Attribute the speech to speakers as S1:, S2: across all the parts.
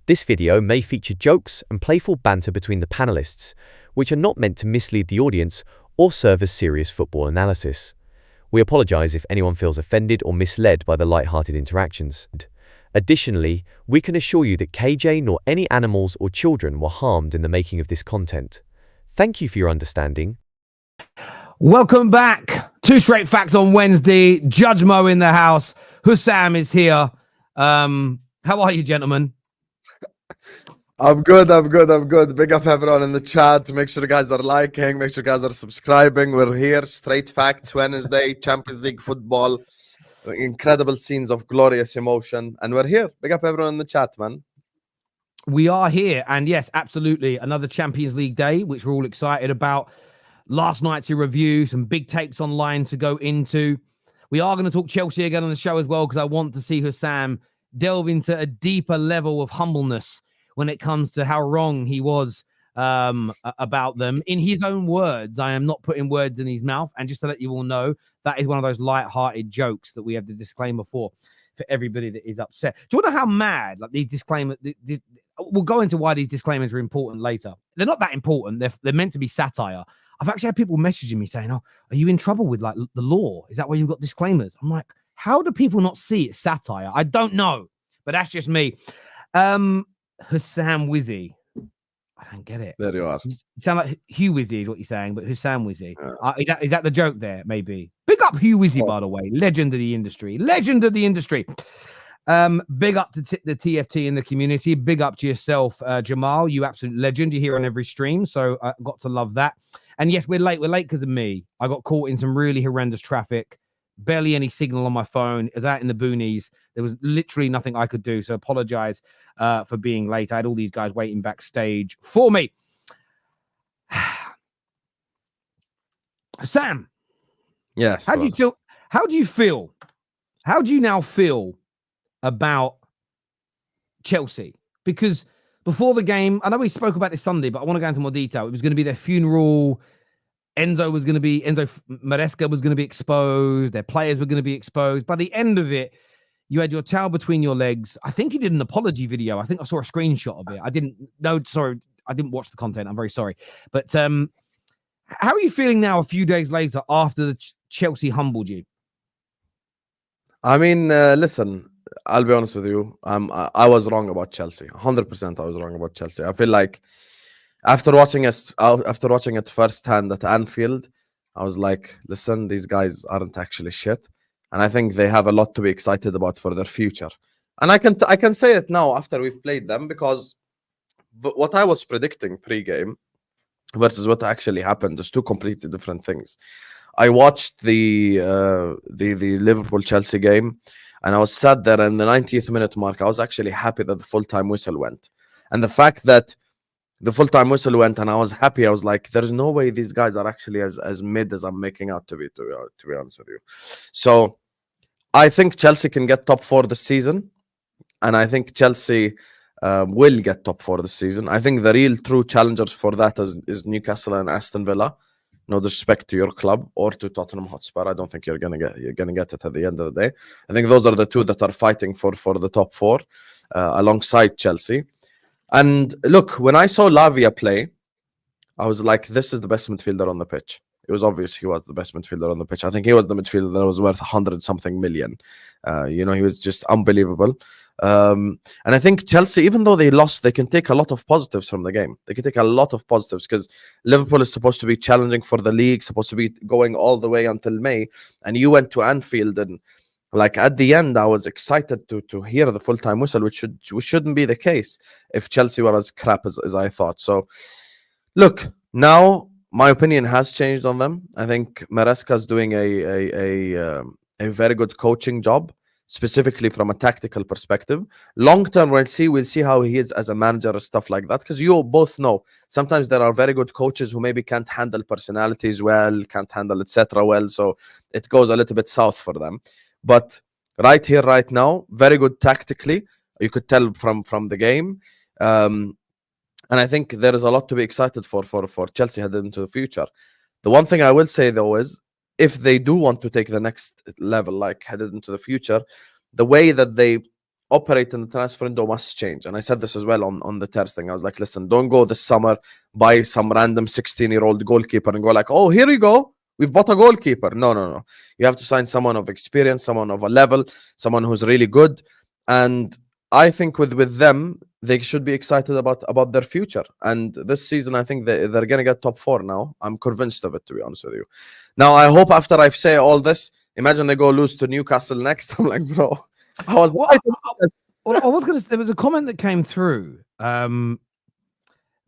S1: This video may feature jokes and playful banter between the panelists, which are not meant to mislead the audience or serve as serious football analysis. We apologize if anyone feels offended or misled by the light-hearted interactions. Additionally, we can assure you that KJ nor any animals or children were harmed in the making of this content. Thank you for your understanding.
S2: Welcome back. Two Straight Facts on Wednesday. Judge Mo in the house. Husam is here. How are you, gentlemen?
S3: I'm good. Big up everyone in the chat. Make sure you guys are liking. Make sure you guys are subscribing. We're here. Straight Facts Wednesday. Champions League football. Incredible scenes of glorious emotion. And we're here. Big up everyone in the chat, man.
S2: We are here. And yes, absolutely. Another Champions League day, which we're all excited about. Last night's review. Some big takes online to go into. We are going to talk Chelsea again on the show as well, because I want to see Husam delve into a deeper level of humbleness when it comes to how wrong he was about them. In his own words, I am not putting words in his mouth. And just to let you all know, that is one of those light-hearted jokes that we have the disclaimer for everybody that is upset. Do you know how mad, like, these disclaimers, we'll go into why these disclaimers are important later. They're not that important. They're meant to be satire. I've actually had people messaging me saying, oh, are you in trouble with, like, the law? Is that why you've got disclaimers? I'm like, how do people not see it's satire? I don't know, but that's just me. Husam Wizzy. I don't get it.
S3: There you are.
S2: You sound like Hugh Wizzy is what you're saying, but Husam Wizzy.
S3: Yeah.
S2: Is that the joke there? Maybe. Big up Hugh Wizzy, by the way. Legend of the industry. Legend of the industry. Big up to the TFT in the community. Big up to yourself, Jamal. You absolute legend. You're here on every stream, so I got to love that. And yes, we're late. We're late because of me. I got caught in some really horrendous traffic. Barely any signal on my phone. It was out in the boonies. There was literally nothing I could do. So apologize for being late. I had all these guys waiting backstage for me. Sam.
S3: Yes.
S2: How do you feel? How do you feel? How do you now feel about Chelsea? Because before the game, I know we spoke about this Sunday, but I want to go into more detail. It was going to be their funeral. Enzo Maresca was going to be exposed. Their players were going to be exposed. By the end of it, you had your tail between your legs. I think you did an apology video. I think I saw a screenshot of it. I didn't watch the content. I'm very sorry. But how are you feeling now a few days later after the Chelsea humbled you?
S3: I mean, listen, I'll be honest with you. I was wrong about Chelsea. 100% I was wrong about Chelsea. I feel like after watching it firsthand at Anfield, I was like, listen, these guys aren't actually shit. And I think they have a lot to be excited about for their future. And I can say it now after we've played them, because what I was predicting pre-game versus what actually happened is two completely different things. I watched the Liverpool-Chelsea game, and I was sat there in the 90th minute mark. I was actually happy that the full-time whistle went. And the fact that the full-time whistle went and I was happy, I was like, there's no way these guys are actually as mid as I'm making out to be honest with you. So I think Chelsea can get top 4 this season, and I think Chelsea will get top 4 this season. I think the real true challengers for that is Newcastle and Aston Villa. No disrespect to your club or to Tottenham Hotspur. I don't think you're gonna get it at the end of the day. I think those are the two that are fighting for the top 4 alongside Chelsea. And look, when I saw Lavia play, I was like, this is the best midfielder on the pitch. It was obvious he was the best midfielder on the pitch. I think he was the midfielder that was worth 100-something million. He was just unbelievable. And I think Chelsea, even though they lost, they can take a lot of positives from the game. They can take a lot of positives, because Liverpool is supposed to be challenging for the league, supposed to be going all the way until May. And you went to Anfield, and like at the end, I was excited to hear the full-time whistle, which shouldn't be the case if Chelsea were as crap as I thought. So, look, now my opinion has changed on them. I think Maresca's doing a very good coaching job, specifically from a tactical perspective. Long term, we'll see how he is as a manager and stuff like that, because you both know sometimes there are very good coaches who maybe can't handle personalities well, can't handle etc. well, so it goes a little bit south for them. But right here, right now, very good tactically. You could tell from the game. And I think there is a lot to be excited for Chelsea headed into the future. The one thing I will say, though, is if they do want to take the next level, like headed into the future, the way that they operate in the transfer window must change. And I said this as well on the Terrace thing. I was like, listen, don't go this summer, buy some random 16-year-old goalkeeper and go like, oh, here you go. We've bought a goalkeeper. No. You have to sign someone of experience, someone of a level, someone who's really good. And I think with them, they should be excited about their future. And this season, I think they're going to get top 4 now. I'm convinced of it, to be honest with you. Now, I hope after I say all this, imagine they go lose to Newcastle next. I'm like, bro, I was...
S2: there was a comment that came through that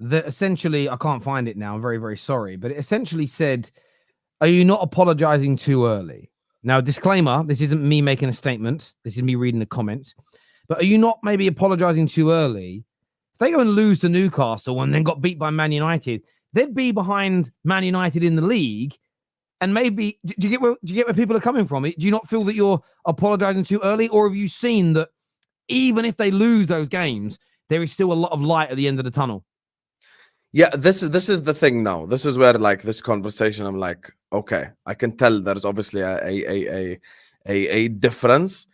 S2: essentially, I can't find it now. I'm very, very sorry. But it essentially said, are you not apologizing too early? Now, disclaimer, this isn't me making a statement. This is me reading the comment. But are you not maybe apologizing too early? If they go and lose to Newcastle and then got beat by Man United, they'd be behind Man United in the league. And maybe, do you get where people are coming from? Do you not feel that you're apologizing too early? Or have you seen that even if they lose those games, there is still a lot of light at the end of the tunnel?
S3: Yeah, this is the thing now. This is where, like, this conversation, I'm like, okay, I can tell there's obviously a difference.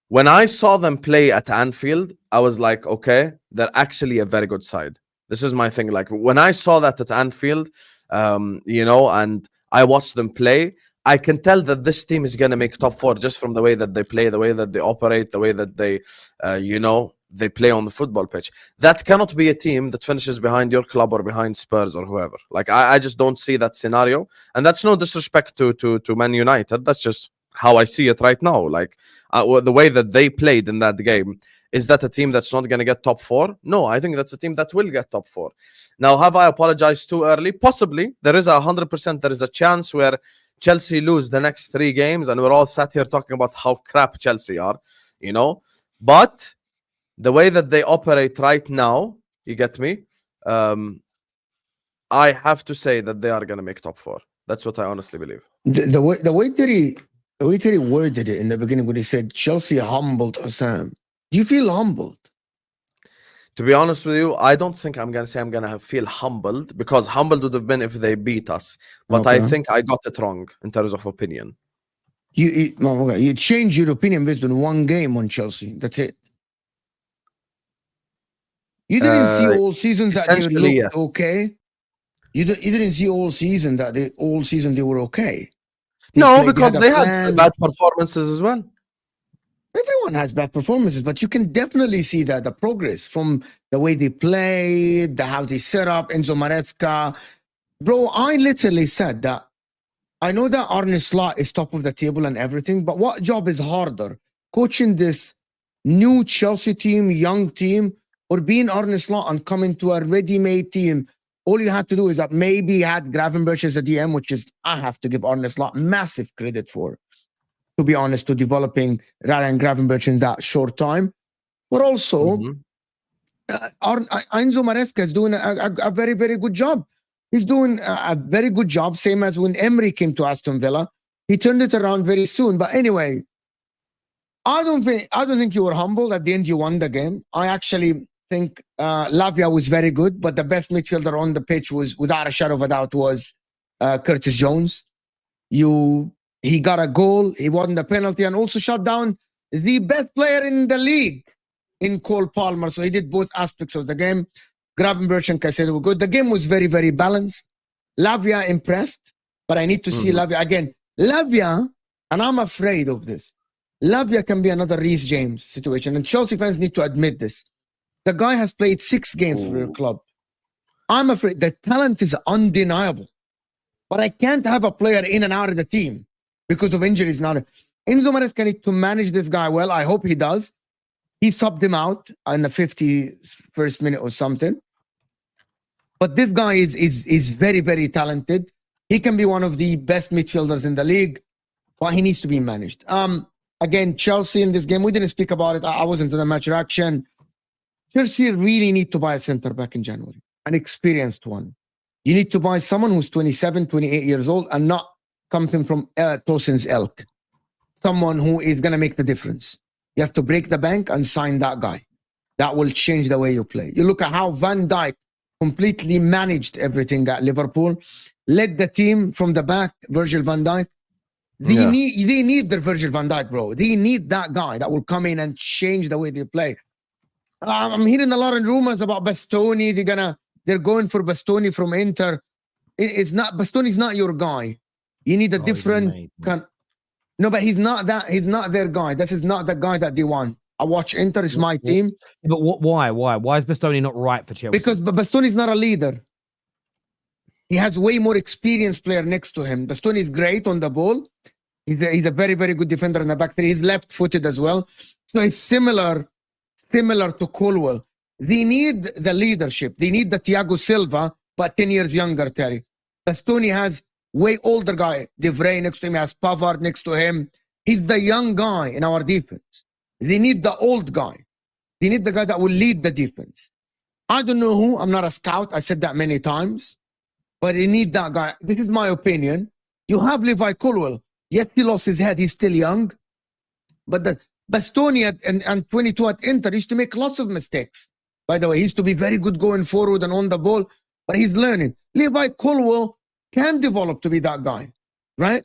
S3: When I saw them play at Anfield, I was like, okay, they're actually a very good side. This is my thing. Like, when I saw that at Anfield, and I watched them play, I can tell that this team is going to make top 4 just from the way that they play, the way that they operate, the way that they, they play on the football pitch. That cannot be a team that finishes behind your club or behind Spurs or whoever. Like, I just don't see that scenario. And that's no disrespect to Man United. That's just how I see it right now. Like, the way that they played in that game, is that a team that's not going to get top 4? No, I think that's a team that will get top 4. Now, have I apologized too early? Possibly. There is 100%, there is a chance where Chelsea lose the next 3 games and we're all sat here talking about how crap Chelsea are, But the way that they operate right now, you get me? I have to say that they are going to make top 4. That's what I honestly believe.
S4: The way that he worded it in the beginning when he said Chelsea humbled Husam. Do you feel humbled?
S3: To be honest with you, I don't think I'm going to say I'm going to feel humbled, because humbled would have been if they beat us. But okay. I think I got it wrong in terms of opinion.
S4: You changed your opinion based on 1 game on Chelsea. That's it. You didn't see all season that they looked okay. You didn't see all season that they were okay.
S3: No, because they had bad performances as well.
S4: Everyone has bad performances, but you can definitely see that the progress from the way they played, how they set up, Enzo Maresca. Bro, I literally said that I know that Arne Slot is top of the table and everything, but what job is harder? Coaching this new Chelsea team, young team, or being Arne Slot and coming to a ready-made team? All you had to do is that maybe had Gravenberch as a DM, which is, I have to give Arne Slot massive credit for, to be honest, to developing Ryan Gravenberch in that short time. But also, Enzo Maresca is doing a very, very good job. He's doing a very good job, same as when Emery came to Aston Villa. He turned it around very soon. But anyway, I don't think you were humbled. At the end, you won the game. I actually think Lavia was very good, but the best midfielder on the pitch was, without a shadow of a doubt, was Curtis Jones. He got a goal, he won the penalty, and also shut down the best player in the league in Cole Palmer. So he did both aspects of the game. Gravenberch and Caicedo were good. The game was very, very balanced. Lavia impressed, but I need to see Lavia again. Lavia, and I'm afraid of this, Lavia can be another Reece James situation, and Chelsea fans need to admit this. The guy has played 6 games for your club. I'm afraid the talent is undeniable, but I can't have a player in and out of the team because of injuries now. Enzo Maresca needs to manage this guy well. I hope he does. He subbed him out in the 51st minute or something. But this guy is very, very talented. He can be one of the best midfielders in the league, but he needs to be managed. Again, Chelsea in this game, we didn't speak about it. I wasn't to the match reaction. Chelsea really need to buy a center back in January, an experienced one. You need to buy someone who's 27, 28 years old and not something from Tosin's ilk. Someone who is going to make the difference. You have to break the bank and sign that guy. That will change the way you play. You look at how Van Dijk completely managed everything at Liverpool, led the team from the back, Virgil van Dijk. They need their Virgil van Dijk, bro. They need that guy that will come in and change the way they play. I'm hearing a lot of rumors about Bastoni. They're going for Bastoni from Inter. It's not Bastoni's not your guy. You need a different kind. No, but he's not their guy. This is not the guy that they want. I watch Inter, is my team.
S2: But why? Why is Bastoni not right for Chelsea?
S4: Because Bastoni's not a leader. He has way more experienced player next to him. Bastoni is great on the ball. He's a very, very good defender in the back three. He's left-footed as well. So he's similar to Colwell. They need the leadership. They need the Thiago Silva, but 10 years younger, Terry. Bastoni has way older guy. De Vrij next to him. He has Pavard next to him. He's the young guy in our defense. They need the old guy. They need the guy that will lead the defense. I don't know who. I'm not a scout. I said that many times. But they need that guy. This is my opinion. You have Levi Colwell. Yes, he lost his head. He's still young. But the Bastoni and 22 at Inter used to make lots of mistakes. By the way, he used to be very good going forward and on the ball. But he's learning. Levi Colwell can develop to be that guy. Right?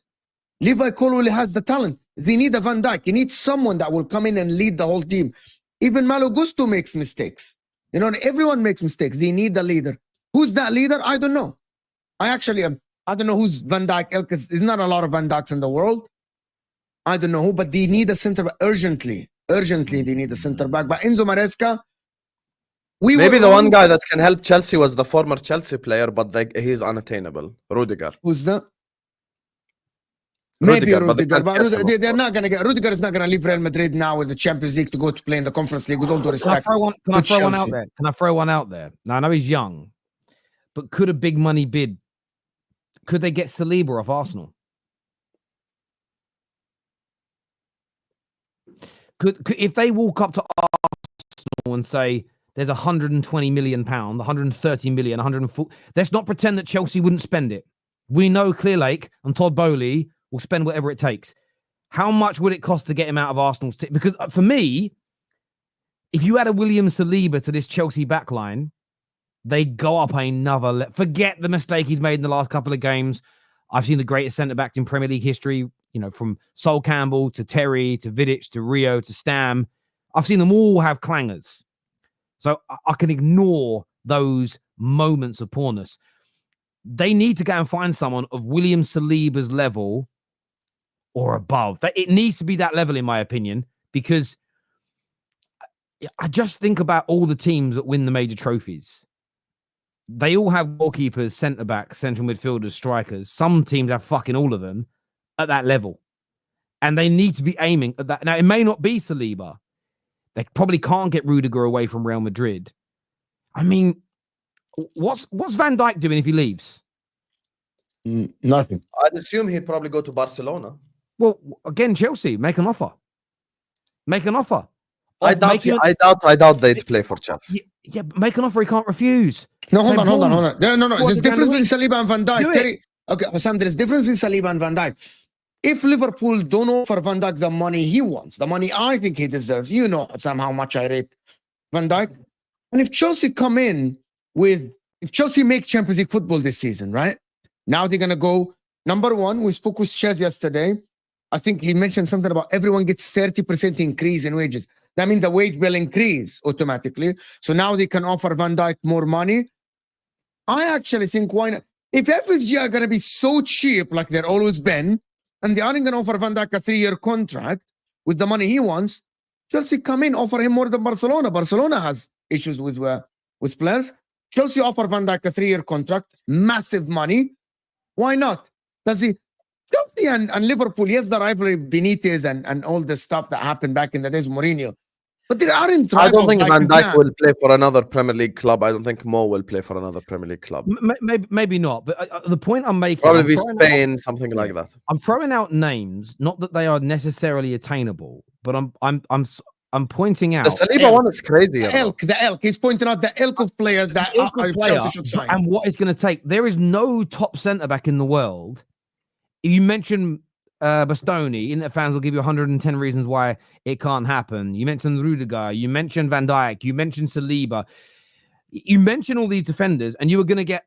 S4: Levi Colwell has the talent. They need a Van Dijk. You need someone that will come in and lead the whole team. Even Malo Gusto makes mistakes. You know, everyone makes mistakes. They need a leader. Who's that leader? I don't know. I don't know who's Van Dijk. There's not a lot of Van Dijks in the world. I don't know who, but they need a center back urgently. Urgently, they need a center back. But Enzo Maresca,
S3: maybe the one guy that can help Chelsea was the former Chelsea player, but he's unattainable. Rudiger.
S4: Who's that? Maybe
S3: Rudiger,
S4: but they're not going to get. Rudiger is not going to leave Real Madrid now with the Champions League to go to play in the Conference League. With all due respect,
S2: can I throw one out there? Can I throw one out there? Now I know he's young, but could a big money bid? Could they get Saliba off Arsenal? Could if they walk up to Arsenal and say there's 120 million pound, 130 million, 140, let's not pretend that Chelsea wouldn't spend it. We know Clearlake and Todd Bowley will spend whatever it takes. How much would it cost to get him out of Arsenal's team? Because for me, if you add a William Saliba to this Chelsea backline, they go up another level. Forget the mistake he's made in the last couple of games. I've seen the greatest centre-backs in Premier League history, you know, from Sol Campbell to Terry to Vidic to Rio to Stam. I've seen them all have clangers. So I can ignore those moments of poorness. They need to go and find someone of William Saliba's level or above. It needs to be that level, in my opinion, because I just think about all the teams that win the major trophies. They all have goalkeepers, centre-backs, central midfielders, strikers. Some teams have fucking all of them at that level. And they need to be aiming at that. Now, it may not be Saliba. They probably can't get Rudiger away from Real Madrid. I mean, what's Van Dijk doing if he leaves?
S4: Nothing.
S3: I'd assume he'd probably go to Barcelona.
S2: Well, again, Chelsea, make an offer. Make an offer.
S3: I doubt they'd play for Chelsea.
S2: Yeah, but make an offer he can't refuse.
S4: No, hold on. No. There's a difference between Saliba and Van Dijk. Terry, okay, Husam, there's a difference between Saliba and Van Dijk. If Liverpool don't offer Van Dijk the money he wants, the money I think he deserves, you know, Husam, how much I rate Van Dijk. And if Chelsea come in if Chelsea make Champions League football this season, right? Now they're going to go, number one, we spoke with Chez yesterday. I think he mentioned something about everyone gets 30% increase in wages. That means the wage will increase automatically. So now they can offer Van Dijk more money. I actually think, why not? If FSG are going to be so cheap like they've always been, and they aren't going to offer Van Dijk a 3-year contract with the money he wants, Chelsea come in, offer him more than Barcelona. Barcelona has issues with players. Chelsea offer Van Dijk a 3-year contract, massive money. Why not? Chelsea and Liverpool, yes, the rivalry, Benitez and all the stuff that happened back in the days of Mourinho. But there aren't rivals.
S3: I don't think
S4: like
S3: Van Dijk will play for another Premier League club. I don't think Mo will play for another Premier League club.
S2: Maybe not. But the point I'm making,
S3: probably be Spain, something like that.
S2: I'm throwing out names, not that they are necessarily attainable, but I'm pointing out
S3: the Saliba one is crazy.
S4: The elk. He's pointing out the elk of players that Chelsea should sign.
S2: And what it's going to take. There is no top centre back in the world. You mentioned Bastoni, internet fans will give you 110 reasons why it can't happen. You mentioned Rudiger, you mentioned Van Dijk, you mentioned Saliba, you mentioned all these defenders, and you were going to get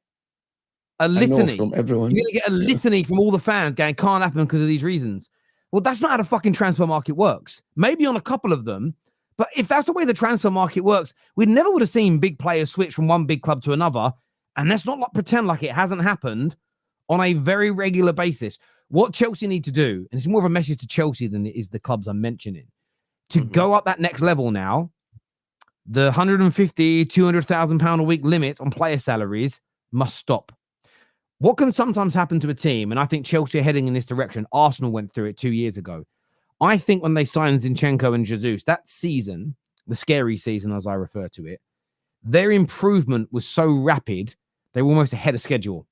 S2: a litany
S4: from everyone.
S2: You're going to get a litany from all the fans going, can't happen because of these reasons. Well, that's not how the fucking transfer market works. Maybe on a couple of them, but if that's the way the transfer market works, we never would have seen big players switch from one big club to another. And let's not pretend like it hasn't happened on a very regular basis. What Chelsea need to do, and it's more of a message to Chelsea than it is the clubs I'm mentioning, to go up that next level now, the 150, 200,000 pound a week limit on player salaries must stop. What can sometimes happen to a team, and I think Chelsea are heading in this direction. Arsenal went through it 2 years ago. I think when they signed Zinchenko and Jesus, that season, the scary season as I refer to it, their improvement was so rapid, they were almost ahead of schedule.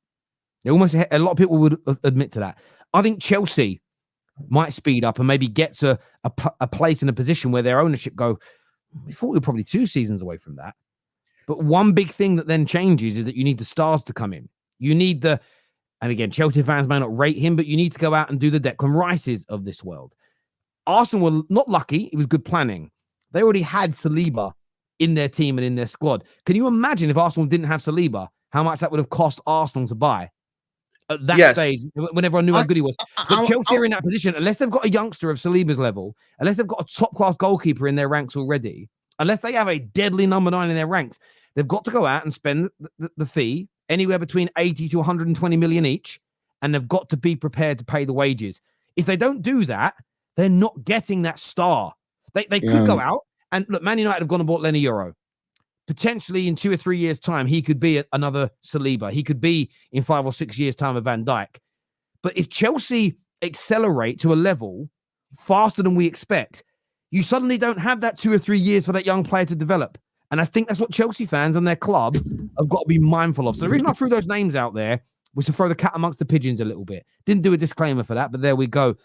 S2: They almost ahead, a lot of people would admit to that. I think Chelsea might speed up and maybe get to a place in a position where their ownership go, we thought we were probably 2 seasons away from that. But one big thing that then changes is that you need the stars to come in. You need and again, Chelsea fans may not rate him, but you need to go out and do the Declan Rices of this world. Arsenal were not lucky. It was good planning. They already had Saliba in their team and in their squad. Can you imagine if Arsenal didn't have Saliba, how much that would have cost Arsenal to buy at that stage when everyone knew how good he was? But Chelsea are in that position, unless they've got a youngster of Saliba's level, unless they've got a top-class goalkeeper in their ranks already, unless they have a deadly number 9 in their ranks, they've got to go out and spend the fee, anywhere between 80 to 120 million each, and they've got to be prepared to pay the wages. If they don't do that, they're not getting that star. They could go out and look, Man United have gone and bought Lenny Euro. Potentially in 2 or 3 years' time, he could be another Saliba. He could be in 5 or 6 years' time a Van Dijk. But if Chelsea accelerate to a level faster than we expect, you suddenly don't have that 2 or 3 years for that young player to develop. And I think that's what Chelsea fans and their club have got to be mindful of. So the reason I threw those names out there was to throw the cat amongst the pigeons a little bit. Didn't do a disclaimer for that, but there we go.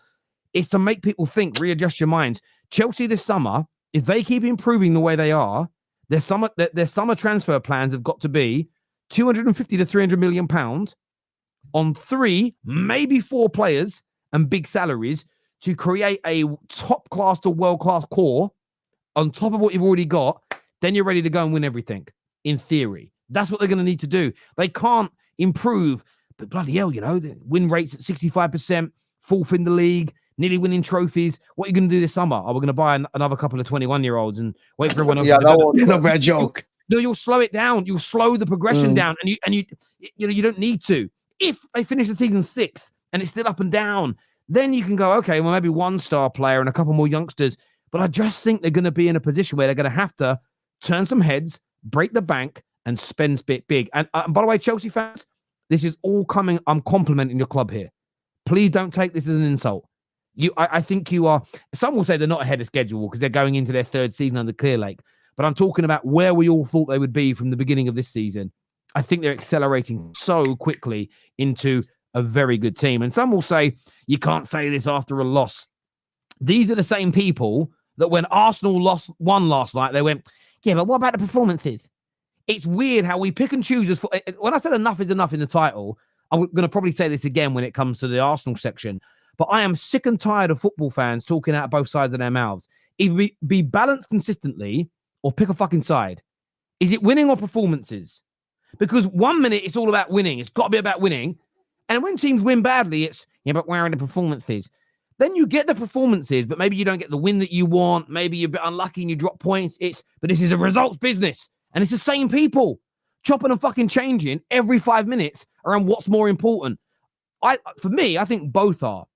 S2: It's to make people think, readjust your minds. Chelsea this summer, if they keep improving the way they are, their summer transfer plans have got to be 250 to 300 million pounds on 3, maybe 4 players and big salaries to create a top-class to world-class core on top of what you've already got. Then you're ready to go and win everything, in theory. That's what they're going to need to do. They can't improve, but bloody hell, the win rates at 65%, 4th in the league, nearly winning trophies. What are you going to do this summer? We're going to buy another couple of 21-year-olds and wait for everyone else.
S4: Yeah, that was not a bad joke.
S2: No, you'll slow it down. You'll slow the progression down, and you don't need to. If they finish the season 6th and it's still up and down, then you can go, okay, well, maybe 1 star player and a couple more youngsters. But I just think they're going to be in a position where they're going to have to turn some heads, break the bank, and spend big. And by the way, Chelsea fans, this is all coming. I'm complimenting your club here. Please don't take this as an insult. I think you are. Some will say they're not ahead of schedule because they're going into their 3rd season under Clear Lake. But I'm talking about where we all thought they would be from the beginning of this season. I think they're accelerating so quickly into a very good team. And some will say, you can't say this after a loss. These are the same people that when Arsenal won last night, they went, yeah, but what about the performances? It's weird how we pick and choose. When I said enough is enough in the title, I'm going to probably say this again when it comes to the Arsenal section. But I am sick and tired of football fans talking out both sides of their mouths. Either be balanced consistently or pick a fucking side. Is it winning or performances? Because 1 minute it's all about winning. It's got to be about winning. And when teams win badly, it's, yeah, but where are the performances? Then you get the performances, but maybe you don't get the win that you want. Maybe you're a bit unlucky and you drop points. But this is a results business. And it's the same people chopping and fucking changing every 5 minutes around what's more important. For me, I think both are.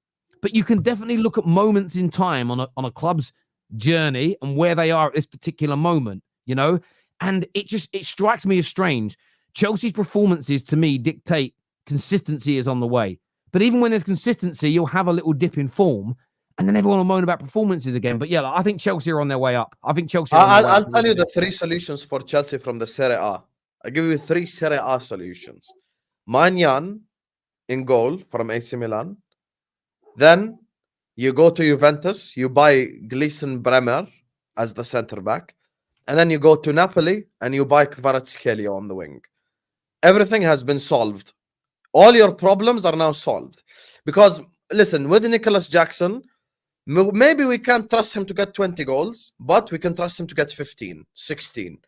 S2: But you can definitely look at moments in time on a club's journey and where they are at this particular moment, and it strikes me as strange. Chelsea's performances to me dictate consistency is on the way. But even when there's consistency, you'll have a little dip in form and then everyone will moan about performances again. But yeah, I think Chelsea are on their way up. I think Chelsea
S3: I'll tell you the 3 solutions for Chelsea from the Serie A. I'll give you 3 Serie A solutions. Maignan in goal from AC Milan. Then you go to Juventus, you buy Gleason Bremer as the center back, and then you go to Napoli and you buy Kvaratskhelia on the wing. Everything has been solved. All your problems are now solved. Because, listen, with Nicholas Jackson, maybe we can't trust him to get 20 goals, but we can trust him to get 15, 16.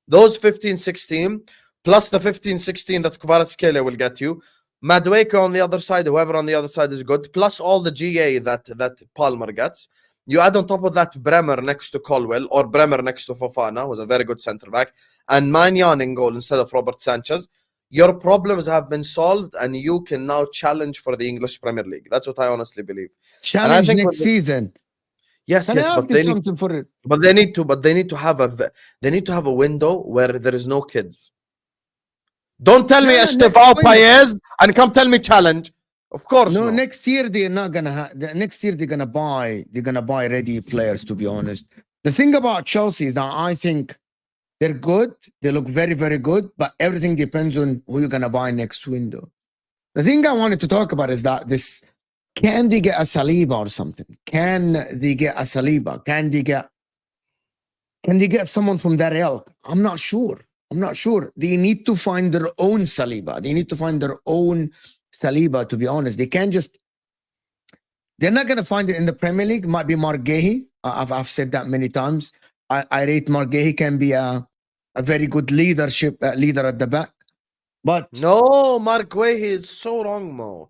S3: Those 15, 16, plus the 15, 16 that Kvaratskhelia will get you, Madueke on the other side, whoever on the other side is good, plus all the GA that Palmer gets. You add on top of that Bremer next to Colwell or Bremer next to Fofana, who's a very good centre back, and Magnan in goal instead of Robert Sanchez. Your problems have been solved, and you can now challenge for the English Premier League. That's what I honestly believe.
S4: Challenge next season.
S3: Yes,
S4: Can I
S3: yes,
S4: ask you something for it?
S3: but they need to have a window where there is no kids. Don't tell me Estevao Paez and come tell me challenge. Of course,
S4: no.
S3: no.
S4: Next year they're not gonna. Next year they're gonna buy ready players. To be honest, the thing about Chelsea is that I think they're good. They look very, very good, but everything depends on who you're gonna buy next window. The thing I wanted to talk about is that can they get a Saliba or something? Can they get a Saliba? Can they get someone from that ilk? I'm not sure. They need to find their own Saliba. To be honest. They're not going to find it in the Premier League. Might be Mark Gahey. I've said that many times. I rate Mark Gahey can be a very good leader at the back. But
S3: no, Mark Gahey is so wrong, Mo.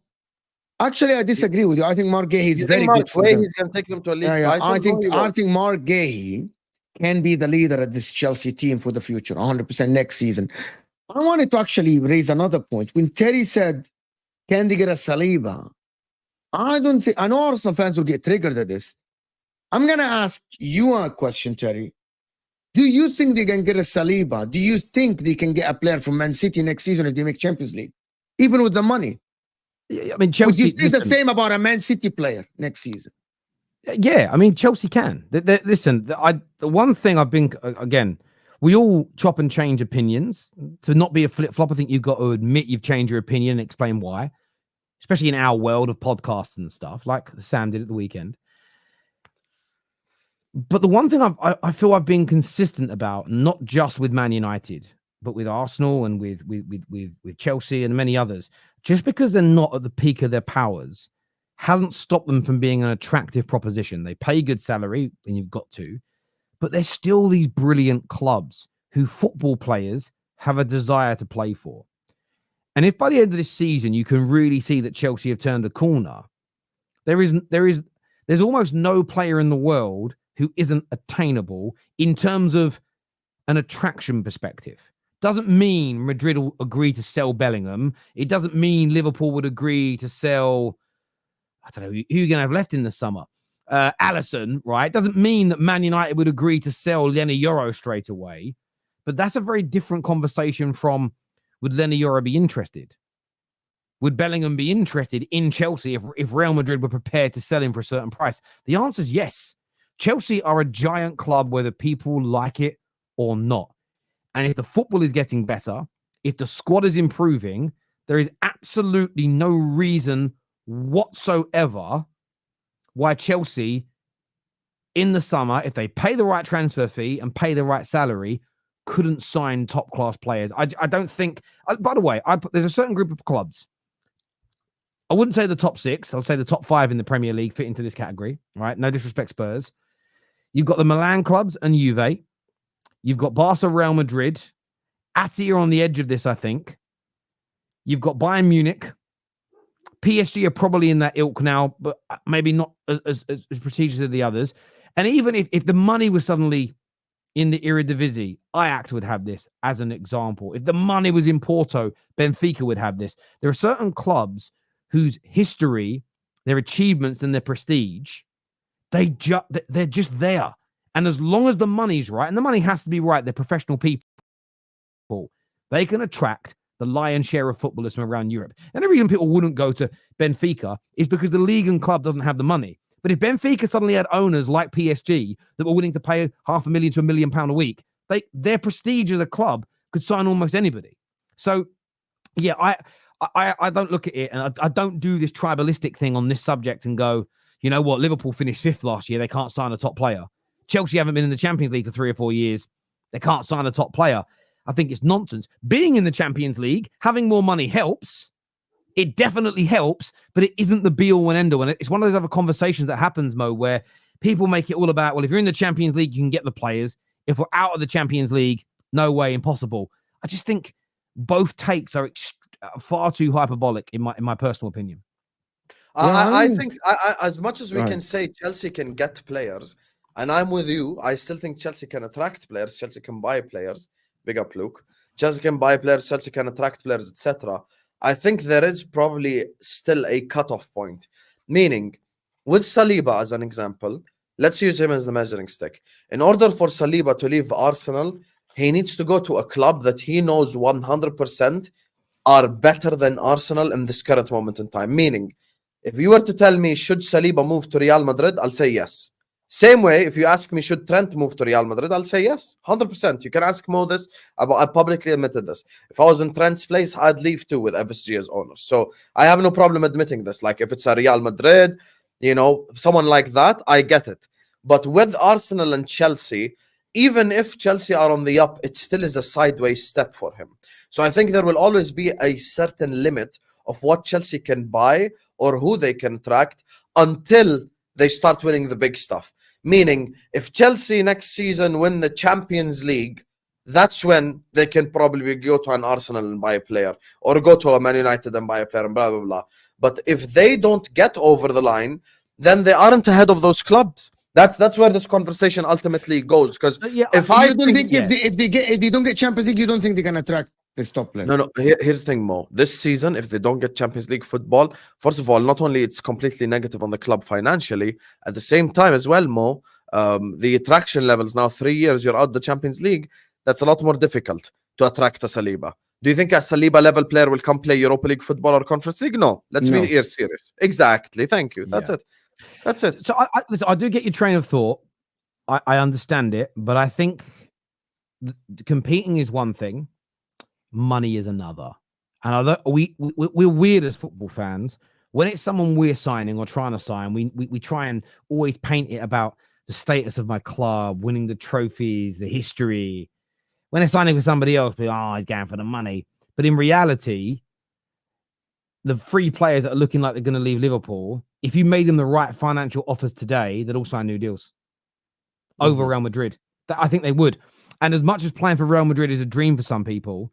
S4: Actually, I disagree with you. I think Mark Gahey is very good.
S3: He's going to take them to a league.
S4: I think Mark Gahey can be the leader of this Chelsea team for the future, 100% next season. I wanted to actually raise another point. When Terry said, can they get a Saliba? I know Arsenal fans will get triggered at this. I'm going to ask you a question, Terry. Do you think they can get a Saliba? Do you think they can get a player from Man City next season if they make Champions League? Even with the money?
S2: I mean, Chelsea.
S4: Would you think the same about a Man City player next season?
S2: Yeah, I mean, Chelsea can. Listen, the one thing I've been, again, we all chop and change opinions. To not be a flip-flop, I think you've got to admit you've changed your opinion and explain why, especially in our world of podcasts and stuff, like Sam did at the weekend. But the one thing I feel I've been consistent about, not just with Man United, but with Arsenal and with Chelsea and many others, just because they're not at the peak of their powers, hasn't stopped them from being an attractive proposition. They pay good salary, and you've got to, but they're still these brilliant clubs who football players have a desire to play for. And if by the end of this season you can really see that Chelsea have turned a corner, there's almost no player in the world who isn't attainable in terms of an attraction perspective. Doesn't mean Madrid will agree to sell Bellingham. It doesn't mean Liverpool would agree to sell, I don't know, who you're going to have left in the summer. Alisson, right? Doesn't mean that Man United would agree to sell Lenny Yoro straight away. But that's a very different conversation from, would Lenny Yoro be interested? Would Bellingham be interested in Chelsea if Real Madrid were prepared to sell him for a certain price? The answer is yes. Chelsea are a giant club whether people like it or not. And if the football is getting better, if the squad is improving, there is absolutely no reason whatsoever why Chelsea in the summer, if they pay the right transfer fee and pay the right salary, couldn't sign top-class players. I don't think... by the way, there's a certain group of clubs. I wouldn't say the top 6. I'll say the top 5 in the Premier League fit into this category, right? No disrespect, Spurs. You've got the Milan clubs and Juve. You've got Barca, Real Madrid. Ati are on the edge of this, I think. You've got Bayern Munich. PSG are probably in that ilk now, but maybe not as prestigious as the others. And even if the money was suddenly in the Eredivisie, Ajax would have this as an example. If the money was in Porto, Benfica would have this. There are certain clubs whose history, their achievements and their prestige, they're just there. And as long as the money's right, and the money has to be right, they're professional people, they can attract the lion's share of footballers from around Europe. And the reason people wouldn't go to Benfica is because the league and club doesn't have the money. But if Benfica suddenly had owners like PSG that were willing to pay £500,000 to £1 million a week, their prestige as a club could sign almost anybody. So, yeah, I don't look at it, and I don't do this tribalistic thing on this subject and go, you know what, Liverpool finished 5th last year. They can't sign a top player. Chelsea haven't been in the Champions League for 3 or 4 years. They can't sign a top player. I think it's nonsense. Being in the Champions League, having more money helps. It definitely helps, but it isn't the be-all and end-all. And it's one of those other conversations that happens, Mo, where people make it all about, well, if you're in the Champions League, you can get the players. If we're out of the Champions League, no way, impossible. I just think both takes are far too hyperbolic in my personal opinion.
S3: I think as much as we can say Chelsea can get players, and I'm with you, I still think Chelsea can attract players, Chelsea can buy players, big up Luke, Chelsea can buy players, Chelsea can attract players, etc. I think there is probably still a cutoff point, meaning with Saliba as an example, let's use him as the measuring stick. In order for Saliba to leave Arsenal, he needs to go to a club that he knows 100% are better than Arsenal in this current moment in time. Meaning, if you were to tell me, should Saliba move to Real Madrid, I'll say yes. Same way, if you ask me, should Trent move to Real Madrid, I'll say yes, 100%. You can ask Mo this. I publicly admitted this. If I was in Trent's place, I'd leave too with FSG as owners. So I have no problem admitting this. Like if it's a Real Madrid, you know, someone like that, I get it. But with Arsenal and Chelsea, even if Chelsea are on the up, it still is a sideways step for him. So I think there will always be a certain limit of what Chelsea can buy or who they can attract until they start winning the big stuff. Meaning, if Chelsea next season win the Champions League, that's when they can probably go to an Arsenal and buy a player, or go to a Man United and buy a player, and blah, blah, blah. But if they don't get over the line, then they aren't ahead of those clubs. That's where this conversation ultimately goes. Because if
S4: they don't get Champions League, you don't think they can attract this top player?
S3: No. Here's the thing, Mo. This season, if they don't get Champions League football, first of all, not only it's completely negative on the club financially, at the same time as well, Mo, the attraction levels now, 3 years you're out the Champions League, that's a lot more difficult to attract a Saliba. Do you think a Saliba level player will come play Europa League football or Conference League? No. Let's be here serious. Exactly. Thank you. That's it. That's it.
S2: So I do get your train of thought. I understand it, but I think competing is one thing, money is another. And although we're weird as football fans, when it's someone we're signing or trying to sign, we try and always paint it about the status of my club, winning the trophies, the history. When they're signing for somebody else, he's going for the money. But in reality, the three players that are looking like they're going to leave Liverpool, if you made them the right financial offers today, they'd all sign new deals over Real Madrid. I think they would. And as much as playing for Real Madrid is a dream for some people,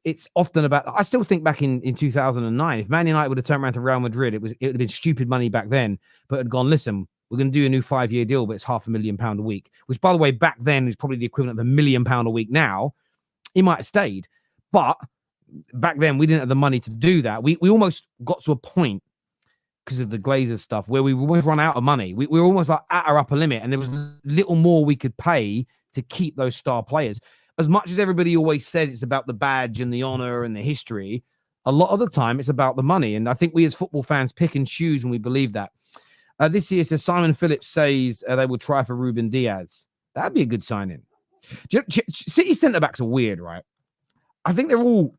S2: it's often about, I still think back in 2009, if Man United would have turned around to Real Madrid, it would have been stupid money back then, but had gone, listen, we're going to do a new 5-year deal, but it's £500,000 a week, which, by the way, back then is probably the equivalent of £1 million a week now. He might have stayed. But back then, we didn't have the money to do that. We almost got to a point, because of the Glazers stuff, where we almost run out of money. We were almost like at our upper limit, and there was little more we could pay to keep those star players. As much as everybody always says it's about the badge and the honor and the history, a lot of the time it's about the money. And I think we as football fans pick and choose when we believe that. This year, says Simon Phillips says they will try for Ruben Diaz. That'd be a good signing. City centre-backs are weird, right? I think they're all...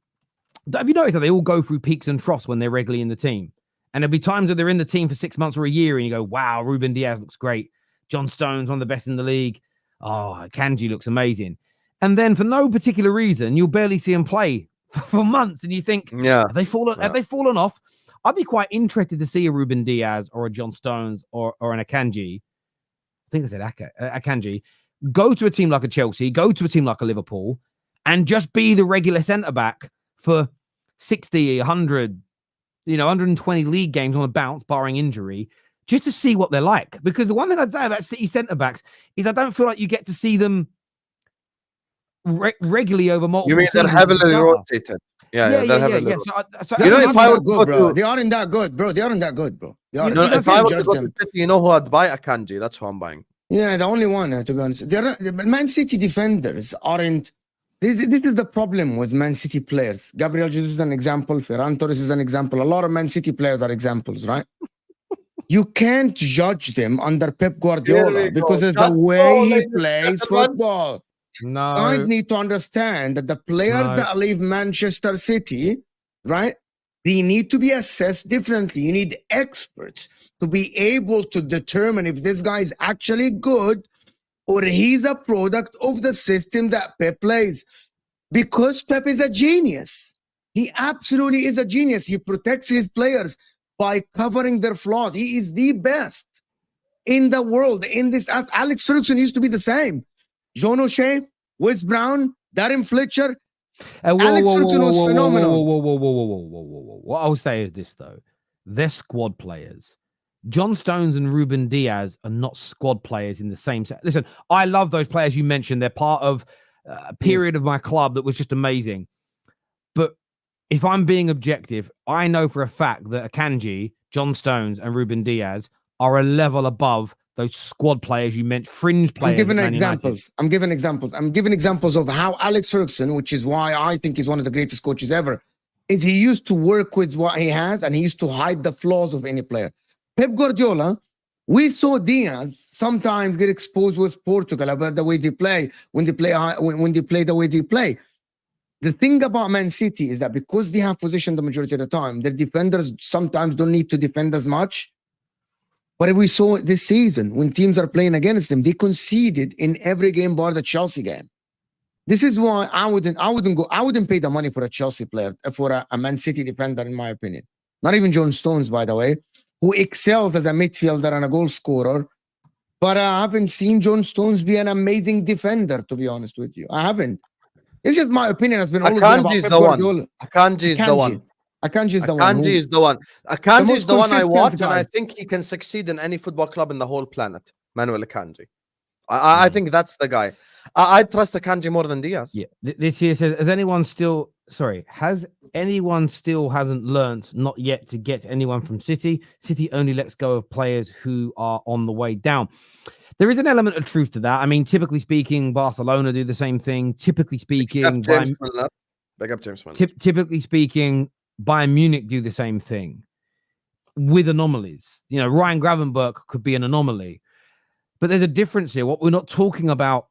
S2: Have you noticed that they all go through peaks and troughs when they're regularly in the team? And there'll be times that they're in the team for 6 months or a year and you go, wow, Ruben Diaz looks great. John Stones, one of the best in the league. Oh, Kanji looks amazing. And then for no particular reason, you'll barely see him play for months. And you think, have they fallen off? I'd be quite interested to see a Ruben Diaz or a John Stones or an Akanji. I think I said Akanji. Go to a team like a Chelsea, go to a team like a Liverpool, and just be the regular centre-back for 60, 100, 120 league games on a bounce, barring injury, just to see what they're like. Because the one thing I'd say about City centre-backs is I don't feel like you get to see them regularly over multiple
S3: seasons. You mean they're heavily rotated? Yeah.
S4: So if I would go to... They aren't that good, bro. They aren't that good, bro.
S3: If I were to go to City, you know who I'd buy? Akanji. That's who I'm buying.
S4: Yeah, the only one, to be honest. Man City defenders aren't... This is the problem with Man City players. Gabriel Jesus is an example. Ferran Torres is an example. A lot of Man City players are examples, right? You can't judge them under Pep Guardiola because of the way he plays football.
S2: No.
S4: Guys need to understand that the players that leave Manchester City, right, they need to be assessed differently. You need experts to be able to determine if this guy is actually good or he's a product of the system that Pep plays. Because Pep is a genius. He absolutely is a genius. He protects his players by covering their flaws. He is the best in the world in this. Alex Ferguson used to be the same. John O'Shea, Wes Brown, Darren Fletcher, Alex Ferguson was phenomenal.
S2: Whoa. What I'll say is this, though. They're squad players. John Stones and Ruben Diaz are not squad players in the same set. Listen, I love those players you mentioned. They're part of a period of my club that was just amazing. But if I'm being objective, I know for a fact that Akanji, John Stones, and Ruben Diaz are a level above those squad players you meant, fringe players.
S4: I'm giving examples of how Alex Ferguson, which is why I think he's one of the greatest coaches ever, is he used to work with what he has and he used to hide the flaws of any player. Pep Guardiola, we saw Diaz sometimes get exposed with Portugal about the way they play, when they play the way they play. The thing about Man City is that because they have possession the majority of the time, their defenders sometimes don't need to defend as much. But we saw it this season when teams are playing against them, they conceded in every game bar the Chelsea game. This is why I wouldn't pay the money for a Chelsea player, for a Man City defender, in my opinion. Not even John Stones, by the way, who excels as a midfielder and a goal scorer. But I haven't seen John Stones be an amazing defender, to be honest with you. I haven't. It's just my opinion has been always been about Pep Guardiola.
S3: Akanji is the one.
S4: Akanji is the one.
S3: Akanji is the one I watch, and I think he can succeed in any football club in the whole planet. Manuel Akanji. I think that's the guy. I trust Akanji more than Diaz.
S2: Yeah. This here says, has anyone still hasn't learnt not yet to get anyone from City? City only lets go of players who are on the way down. There is an element of truth to that. I mean, typically speaking, Barcelona do the same thing. Typically speaking, typically speaking, Bayern Munich do the same thing with anomalies. You know, Ryan Gravenberch could be an anomaly, but there's a difference here. What we're not talking about.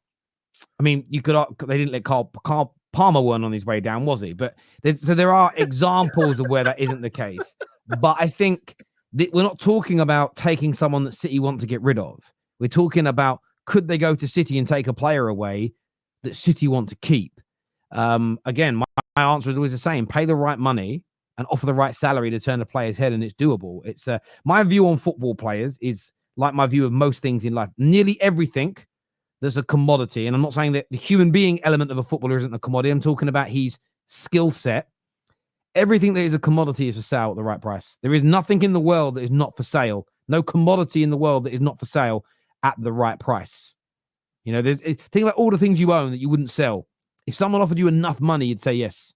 S2: I mean, they didn't let Carl Palmer weren't on his way down, was he? But there are examples of where that isn't the case. But I think that we're not talking about taking someone that City want to get rid of. We're talking about, could they go to City and take a player away that City want to keep? Again, my answer is always the same. Pay the right money and offer the right salary to turn the player's head, and it's doable. It's my view on football players is like my view of most things in life. Nearly everything that's a commodity, and I'm not saying that the human being element of a footballer isn't a commodity. I'm talking about his skill set. Everything that is a commodity is for sale at the right price. There is nothing in the world that is not for sale. No commodity in the world that is not for sale at the right price. You know, think about all the things you own that you wouldn't sell. If someone offered you enough money, you'd say yes.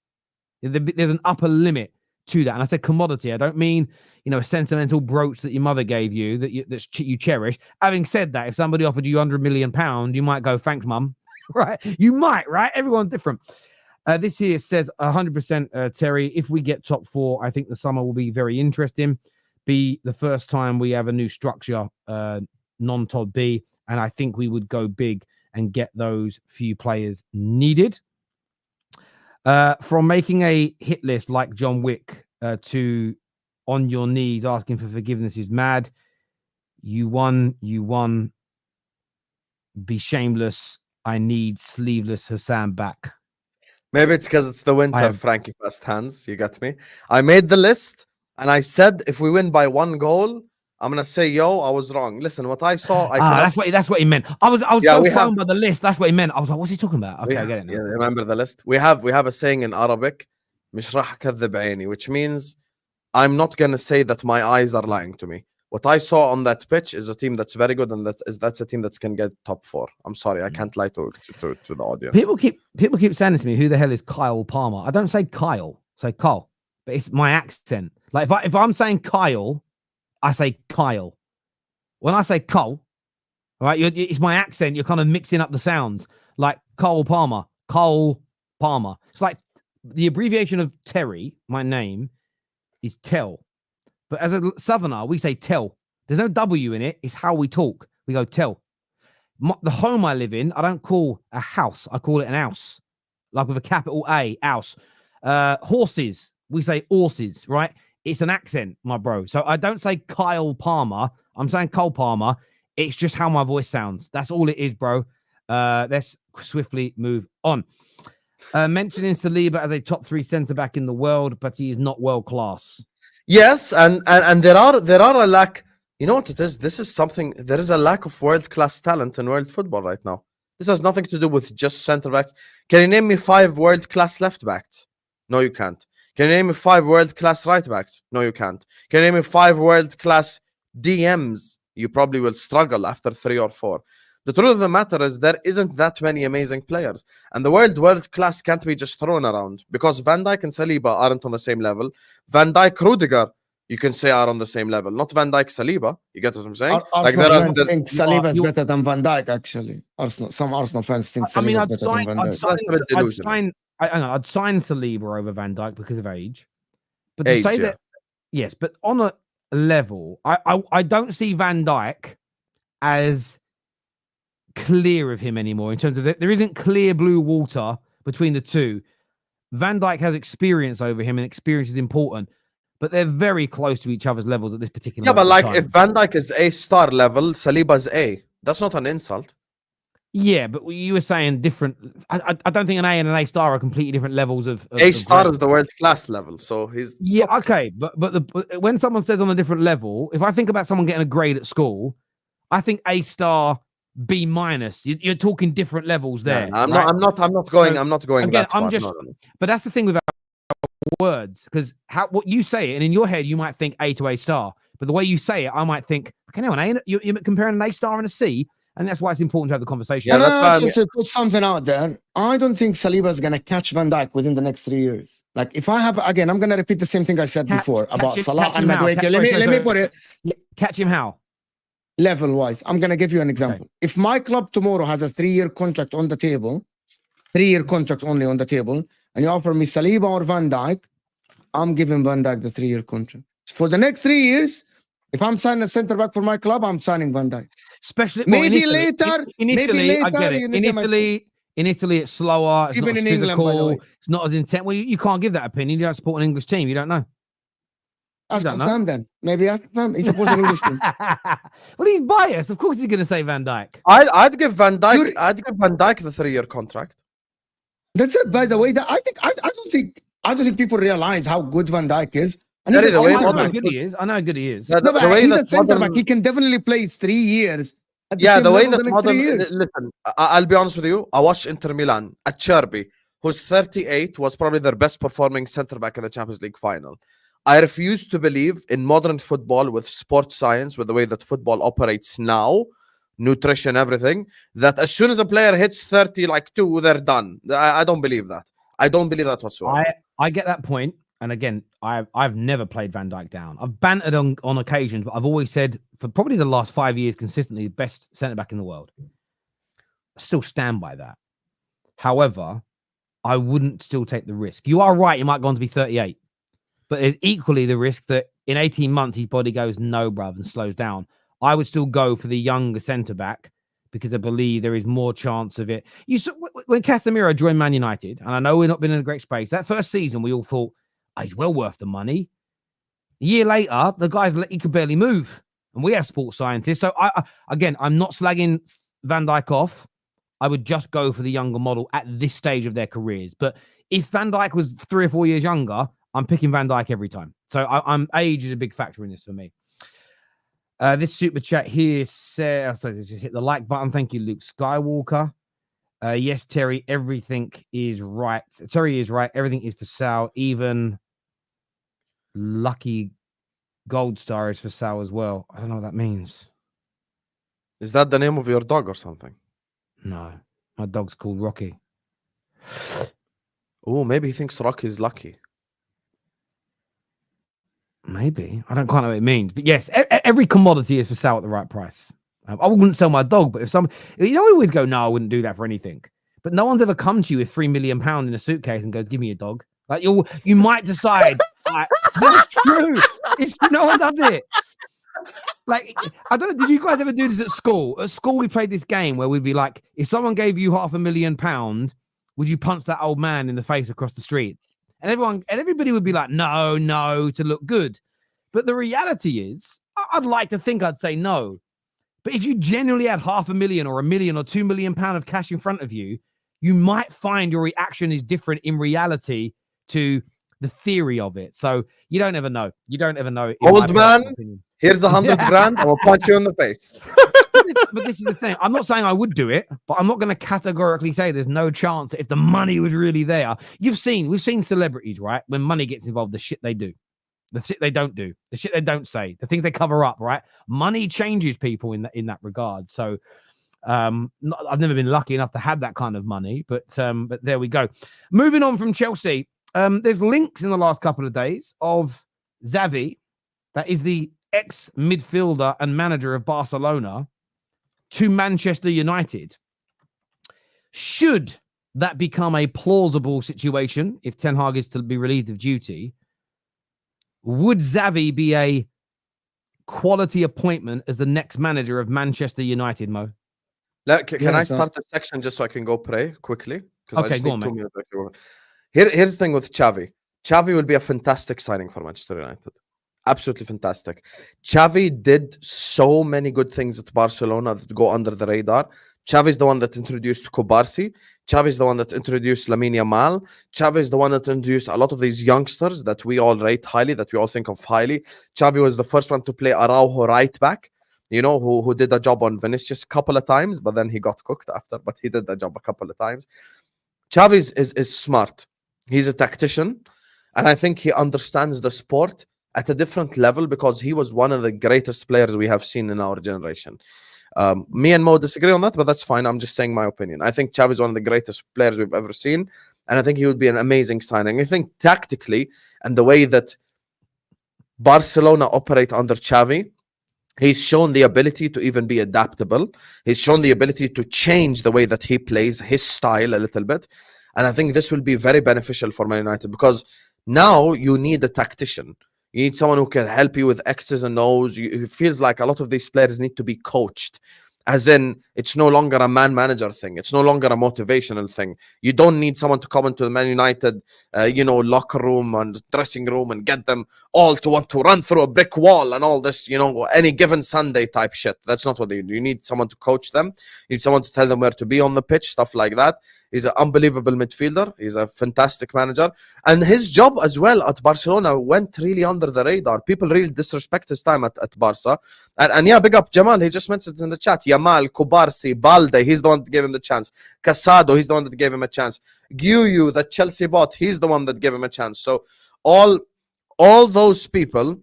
S2: There's an upper limit to that. And I said commodity. I don't mean, you know, a sentimental brooch that your mother gave you that you cherish. Having said that, if somebody offered you £100 million, you might go, thanks, mum. Right? You might, right? Everyone's different. This here says 100%, Terry, if we get top four, I think the summer will be very interesting. Be the first time we have a new structure, non-Todd B, and I think we would go big and get those few players needed. From making a hit list like John Wick to on your knees asking for forgiveness is mad. You won. Be shameless. I need sleeveless Husam back.
S3: Maybe it's because it's the winter, Frankie Fast Hands. You got me? I made the list and I said if we win by 1 goal, I'm gonna say, yo, I was wrong. Listen, what I saw,
S2: that's what he meant. I was so thrown by the list. That's what he meant. I was like, what's he talking about? Okay, I get it now.
S3: Yeah, remember the list? We have a saying in Arabic, مش راح أكذب عيني, which means I'm not gonna say that my eyes are lying to me. What I saw on that pitch is a team that's very good, and that's a team that's can get top 4. I'm sorry, I can't lie to the audience.
S2: People keep saying to me, who the hell is Kyle Palmer? I don't say Kyle, I say Kyle, but it's my accent. Like if I'm saying Kyle, I say Kyle. When I say Cole, all right, it's my accent. You're kind of mixing up the sounds, like Cole Palmer. It's like the abbreviation of Terry. My name is Tell, but as a Southerner, we say Tell. There's no W in it. It's how we talk. We go Tell. The home I live in, I don't call a house. I call it an house, like with a capital A, house. Horses, we say horses, right? It's an accent, my bro. So I don't say Kyle Palmer. I'm saying Cole Palmer. It's just how my voice sounds. That's all it is, bro. Let's swiftly move on. Mentioning Saliba as a top 3 centre-back in the world, but he is not world class.
S3: Yes, and there are a lack. You know what it is? This is something. There is a lack of world-class talent in world football right now. This has nothing to do with just centre backs. Can you name me 5 world-class left backs? No, you can't. Can you name me 5 world-class right backs? No, you can't. Can you name me 5 world-class DMs? You probably will struggle after 3 or 4. The truth of the matter is there isn't that many amazing players. And the word world-class can't be just thrown around because Van Dijk and Saliba aren't on the same level. Van Dijk, Rudiger, you can say are on the same level. Not Van Dijk, Saliba. You get what I'm saying?
S4: Arsenal fans think Saliba is better than Van Dijk, actually. Some Arsenal fans think Saliba is better than Van Dijk.
S2: I'd sign Saliba over Van Dijk because of age. But to say that, yes, but on a level, I don't see Van Dijk as clear of him anymore in terms of there isn't clear blue water between the two. Van Dijk has experience over him, and experience is important, but they're very close to each other's levels at this particular
S3: but like
S2: time.
S3: if Van Dijk is A-star level, Saliba's A. That's not an insult.
S2: Yeah, but you were saying different. I don't think an A and an A-star are completely different levels of
S3: A-star is the world-class level, so he's...
S2: Yeah, okay, but when someone says on a different level, if I think about someone getting a grade at school, I think A-star, B-. You're talking different levels there.
S3: No, I'm not going again, that far. No.
S2: But that's the thing with our words, because what you say it, and in your head you might think A to A-star, but the way you say it, I might think, okay, no, an A, you're comparing an A-star and a C. And that's why it's important to have the conversation.
S4: Yeah, that's why put something out there. I don't think Saliba is going to catch Van Dijk within the next 3 years. Like, if I have, again, I'm going to repeat the same thing I said before about Salah and Madueke. Let me put it.
S2: Catch him how?
S4: Level-wise. I'm going to give you an example. Okay. If my club tomorrow has a 3-year contract on the table, 3-year contract only on the table, and you offer me Saliba or Van Dijk, I'm giving Van Dijk the 3-year contract. For the next 3 years, if I'm signing a centre back for my club, I'm signing Van Dijk.
S2: Especially
S4: maybe later.
S2: In Italy, I get it. In Italy, it's slower. It's
S4: even
S2: not
S4: in
S2: physical,
S4: England, by the way.
S2: It's not as intense. Well, you can't give that opinion. You don't support an English team. You don't know.
S4: Ask Husam then. Maybe ask him. He supports an English team.
S2: Well, he's biased. Of course, he's going to say Van Dijk.
S3: I'd give Van Dijk. I'd give Van Dijk the 3-year contract.
S4: That's it. By the way, I don't think people realize how good Van Dijk is. And
S2: I know how good he is.
S4: No, but he's a centre back. He can definitely play 3 years.
S3: The way that modern... Listen, I'll be honest with you. I watched Inter Milan at Cherby, who's 38, was probably their best performing centre back in the Champions League final. I refuse to believe in modern football with sports science, with the way that football operates now, nutrition, everything, that as soon as a player hits 30, like 2, they're done. I don't believe that. I don't believe that whatsoever.
S2: I get that point. And again, I've never played Van Dijk down. I've bantered on occasions, but I've always said for probably the last 5 years consistently, the best centre-back in the world. I still stand by that. However, I wouldn't still take the risk. You are right, he might go on to be 38. But there's equally the risk that in 18 months, his body goes, no, bruv, and slows down. I would still go for the younger centre-back because I believe there is more chance of it. You saw when Casemiro joined Man United, and I know we've not been in a great space, that first season we all thought, he's well worth the money. A year later, the guy's he could barely move. And we have sports scientists. So, I'm not slagging Van Dijk off. I would just go for the younger model at this stage of their careers. But if Van Dijk was 3 or 4 years younger, I'm picking Van Dijk every time. So age is a big factor in this for me. This super chat here says, just hit the like button. Thank you, Luke Skywalker. Yes, Terry, everything is right. Terry is right. Everything is for sale. Even Lucky Gold Star is for sale as well. I don't know what that means.
S3: Is that the name of your dog or something?
S2: No, my dog's called Rocky.
S3: Oh, maybe he thinks Rocky is lucky.
S2: Maybe. I don't quite know what it means. But yes, every commodity is for sale at the right price. I wouldn't sell my dog, but if we always go, no, I wouldn't do that for anything. But no one's ever come to you with £3 million in a suitcase and goes, give me a dog. Like you might decide, like, that's true. No one does it. Like, I don't know, did you guys ever do this at school? At school, we played this game where we'd be like, if someone gave you £500,000, would you punch that old man in the face across the street? And everybody would be like, no, to look good. But the reality is, I'd like to think I'd say no. But if you genuinely had £500,000 or £1 million or £2 million of cash in front of you, you might find your reaction is different in reality to the theory of it. So you don't ever know.
S3: Old man, here's 100 grand. I will punch you in the face.
S2: this is the thing. I'm not saying I would do it, but I'm not going to categorically say there's no chance that if the money was really there. We've seen celebrities, right? When money gets involved, the shit they do, the shit they don't do, the shit they don't say, the things they cover up, right? Money changes people in that regard. So I've never been lucky enough to have that kind of money, but there we go. Moving on from Chelsea, there's links in the last couple of days of Xavi, that is the ex-midfielder and manager of Barcelona, to Manchester United. Should that become a plausible situation, if Ten Hag is to be relieved of duty, would Xavi be a quality appointment as the next manager of Manchester United, Mo?
S3: Can I start the section just so I can go pray quickly? Because
S2: Okay,
S3: I just
S2: go
S3: need
S2: on,
S3: 2 minutes. Here's the thing with Xavi. Xavi will be a fantastic signing for Manchester United. Absolutely fantastic. Xavi did so many good things at Barcelona that go under the radar. Xavi is the one that introduced Kubarsi. Xavi is the one that introduced Lamine Yamal. Xavi is the one that introduced a lot of these youngsters that we all rate highly, that we all think of highly. Xavi was the first one to play Araujo right back, you know, who did a job on Vinicius a couple of times, but then he got cooked after, but he did the job a couple of times. Xavi is smart. He's a tactician, and I think he understands the sport at a different level because he was one of the greatest players we have seen in our generation. Me and Mo disagree on that, but that's fine. I'm just saying my opinion. I think Xavi is one of the greatest players we've ever seen, and I think he would be an amazing signing. I think tactically and the way that Barcelona operate under Xavi, he's shown the ability to even be adaptable. He's shown the ability to change the way that he plays, his style a little bit. And I think this will be very beneficial for Man United because now you need a tactician. You need someone who can help you with X's and O's. It feels like a lot of these players need to be coached. As in, it's no longer a man-manager thing. It's no longer a motivational thing. You don't need someone to come into the Man United, locker room and dressing room and get them all to want to run through a brick wall and all this, any given Sunday type shit. That's not what they do. You need someone to coach them. You need someone to tell them where to be on the pitch, stuff like that. He's an unbelievable midfielder. He's a fantastic manager. And his job as well at Barcelona went really under the radar. People really disrespect his time at Barca. And yeah, big up Jamal. He just mentioned it in the chat. Yamal, Kubarsi, Balde, he's the one that gave him the chance. Casado, he's the one that gave him a chance. Guyu, that Chelsea bought, he's the one that gave him a chance. So all those people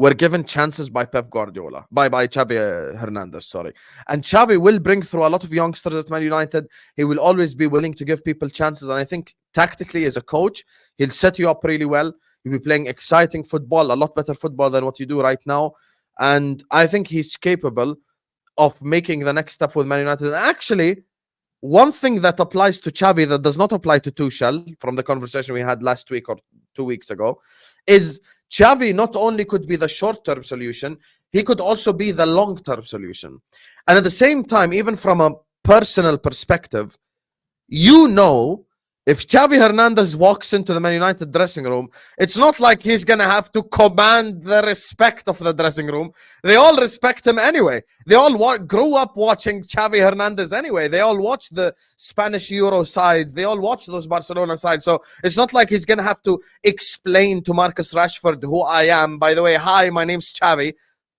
S3: were given chances by Pep Guardiola, by Xavi Hernandez, sorry. And Xavi will bring through a lot of youngsters at Man United. He will always be willing to give people chances. And I think tactically as a coach, he'll set you up really well. You'll be playing exciting football, a lot better football than what you do right now. And I think he's capable of making the next step with Man United. And actually, one thing that applies to Xavi that does not apply to Tuchel from the conversation we had last week or 2 weeks ago is Xavi not only could be the short-term solution, he could also be the long-term solution. And at the same time, even from a personal perspective, if Xavi Hernandez walks into the Man United dressing room, it's not like he's going to have to command the respect of the dressing room. They all respect him anyway. They all grew up watching Xavi Hernandez anyway. They all watch the Spanish Euro sides. They all watch those Barcelona sides. So it's not like he's going to have to explain to Marcus Rashford who I am. By the way, hi, my name's Xavi.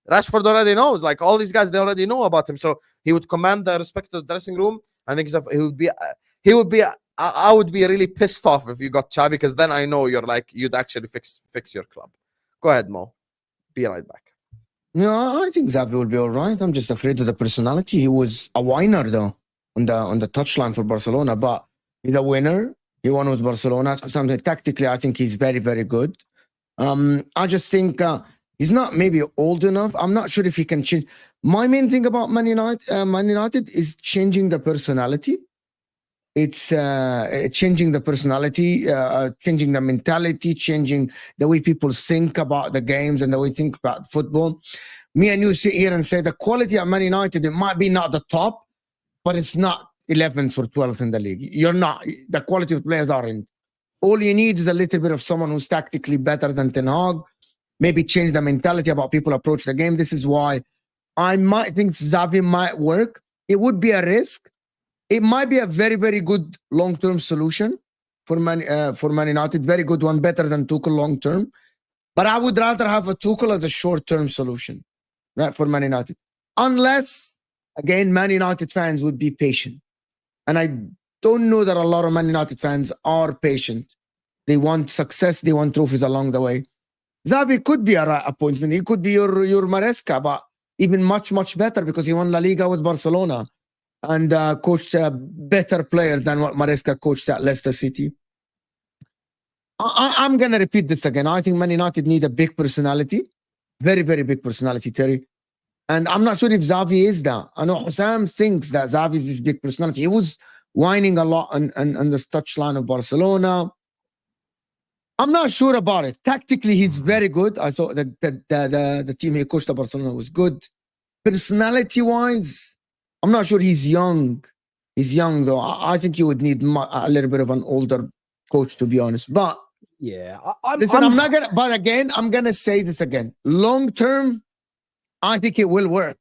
S3: Rashford already knows. Like all these guys, they already know about him. So he would command the respect of the dressing room. I think I would be really pissed off if you got Xavi, because then I know you'd actually fix your club. Go ahead, Mo. Be right back.
S4: No, I think Xavi will be all right. I'm just afraid of the personality. He was a whiner though on the touchline for Barcelona, but he's a winner. He won with Barcelona. Something tactically, I think he's very, very good. I just think he's not maybe old enough. I'm not sure if he can change. My main thing about Man United is changing the personality. It's changing the personality, changing the mentality, changing the way people think about the games and the way they think about football. Me and you sit here and say the quality at Man United, it might be not the top, but it's not 11th or 12th in the league. You're not. The quality of players aren't. All you need is a little bit of someone who's tactically better than Ten Hag, maybe change the mentality about people approach the game. This is why I might think Xavi might work. It would be a risk. It might be a very, very good long-term solution for Man United. Very good one, better than Tuchel long-term. But I would rather have a Tuchel as a short-term solution, right, for Man United. unless, again, Man United fans would be patient. And I don't know that a lot of Man United fans are patient. They want success. They want trophies along the way. Xavi could be a right appointment. He could be your Maresca, but even much, much better because he won La Liga with Barcelona and coached better players than what Maresca coached at Leicester City. I'm going to repeat this again. I think Man United need a big personality. Very, very big personality, Terry. And I'm not sure if Xavi is that. I know Husam thinks that Xavi is this big personality. He was whining a lot on the touchline of Barcelona. I'm not sure about it. Tactically, he's very good. I thought that the team he coached at Barcelona was good. Personality-wise, I'm not sure he's young. He's young, though. I think you would need a little bit of an older coach, to be honest. But
S2: yeah,
S4: I'm not gonna. But again, I'm gonna say this again. Long term, I think it will work.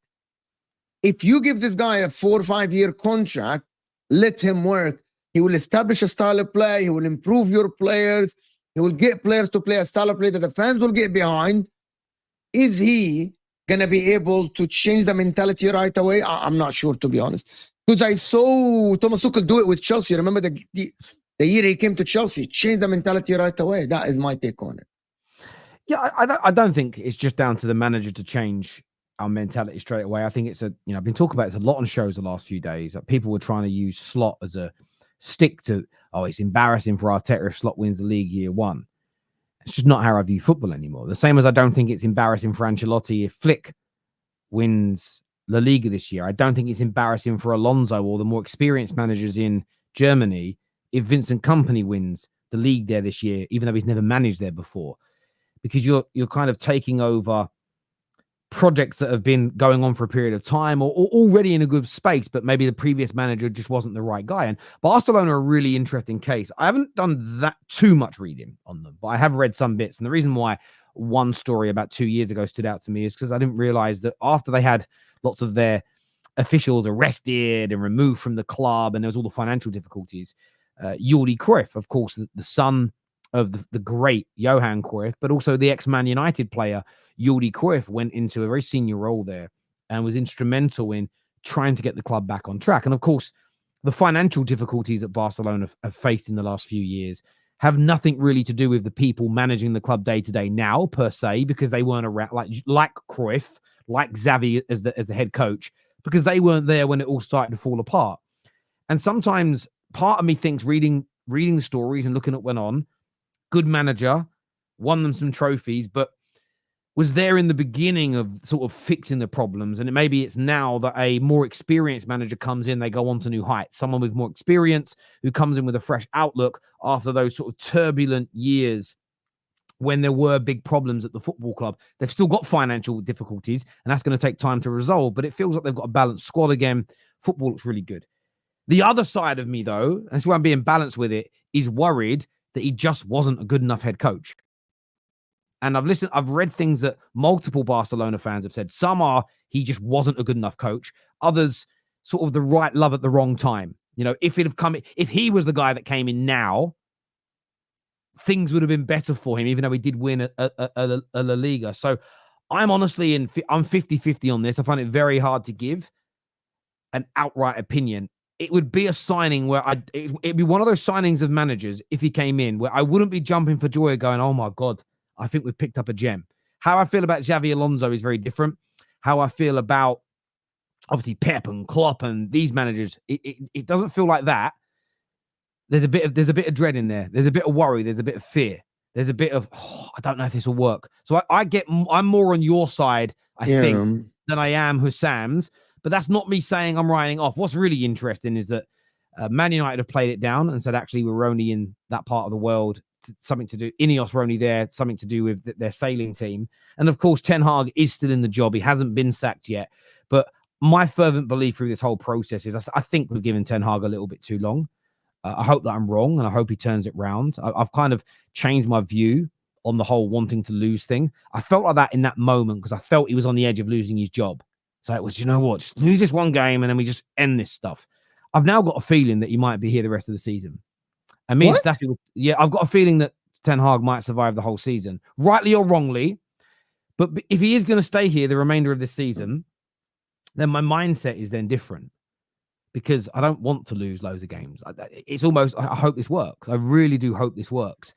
S4: If you give this guy a 4 or 5 year contract, let him work. He will establish a style of play. He will improve your players. He will get players to play a style of play that the fans will get behind. Is he going to be able to change the mentality right away? I'm not sure, to be honest. Because I saw Thomas Tuchel do it with Chelsea. Remember the year he came to Chelsea, changed the mentality right away. That is my take on it.
S2: Yeah, I don't think it's just down to the manager to change our mentality straight away. I think it's I've been talking about it a lot on shows the last few days. That people were trying to use Slot as a stick to, it's embarrassing for Arteta if Slot wins the league year one. It's just not how I view football anymore. The same as I don't think it's embarrassing for Ancelotti if Flick wins La Liga this year. I don't think it's embarrassing for Alonso or the more experienced managers in Germany if Vincent Kompany wins the league there this year, even though he's never managed there before. Because you're kind of taking over projects that have been going on for a period of time or already in a good space, but maybe the previous manager just wasn't the right guy. And Barcelona are a really interesting case. I haven't done that too much reading on them, but I have read some bits. And the reason why one story about 2 years ago stood out to me is because I didn't realize that after they had lots of their officials arrested and removed from the club and there was all the financial difficulties, Jordi Cruyff, of course, the son of the great Johan Cruyff, but also the ex-Man United player Jordi Cruyff went into a very senior role there and was instrumental in trying to get the club back on track. And of course, the financial difficulties that Barcelona have faced in the last few years have nothing really to do with the people managing the club day to day now per se, because they weren't around like Cruyff, like Xavi as the head coach, because they weren't there when it all started to fall apart. And sometimes part of me thinks reading the stories and looking at what went on, good manager, won them some trophies, but was there in the beginning of sort of fixing the problems. And maybe it's now that a more experienced manager comes in, they go on to new heights. Someone with more experience who comes in with a fresh outlook after those sort of turbulent years when there were big problems at the football club. They've still got financial difficulties, and that's going to take time to resolve, but it feels like they've got a balanced squad again. Football looks really good. The other side of me, though, and that's why I'm being balanced with it, is worried that he just wasn't a good enough head coach. And I've read things that multiple Barcelona fans have said. Some are, he just wasn't a good enough coach. Others, sort of the right love at the wrong time. If he was the guy that came in now, things would have been better for him, even though he did win a La Liga. So I'm honestly I'm 50-50 on this. I find it very hard to give an outright opinion. It would be a signing where it'd be one of those signings of managers, if he came in, where I wouldn't be jumping for joy going, oh my God, I think we've picked up a gem. How I feel about Xavi Alonso is very different. How I feel about, obviously, Pep and Klopp and these managers, it doesn't feel like that. There's a bit of dread in there. There's a bit of worry. There's a bit of fear. There's a bit of, I don't know if this will work. So I'm more on your side, I think, than I am Husam's. But that's not me saying I'm writing off. What's really interesting is that Man United have played it down and said, actually, we're only in that part of the world. Something to do. Ineos were only there. Something to do with their sailing team. And of course, Ten Hag is still in the job. He hasn't been sacked yet. But my fervent belief through this whole process is I think we've given Ten Hag a little bit too long. I hope that I'm wrong, and I hope he turns it round. I've kind of changed my view on the whole wanting to lose thing. I felt like that in that moment because I felt he was on the edge of losing his job. So it was, just lose this one game and then we just end this stuff. I've now got a feeling that he might be here the rest of the season. And me and Staffy, I've got a feeling that Ten Hag might survive the whole season, rightly or wrongly. But if he is going to stay here the remainder of this season, then my mindset is then different because I don't want to lose loads of games. It's almost, I hope this works. I really do hope this works.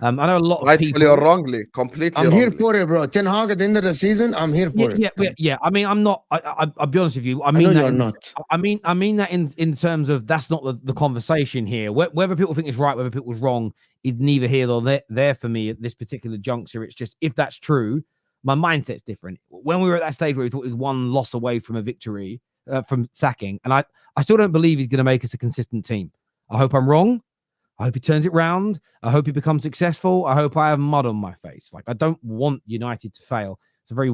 S2: I know a lot of
S3: Rightfully
S2: people.
S3: or wrongly, completely
S4: I'm
S3: wrongly.
S4: here for it, bro. Ten Hag at the end of the season, I'm here for it.
S2: Yeah. I mean, I'm not. I'll be honest with you. I
S4: know
S2: mean,
S4: you're not.
S2: I mean that in terms of that's not the conversation here. Whether people think it's right, whether people's wrong, is neither here nor there for me at this particular juncture. It's just if that's true, my mindset's different. When we were at that stage where we thought it was one loss away from a victory, from sacking, and I still don't believe he's going to make us a consistent team. I hope I'm wrong. I hope he turns it round. I hope he becomes successful. I hope I have mud on my face. Like, I don't want United to fail. It's a very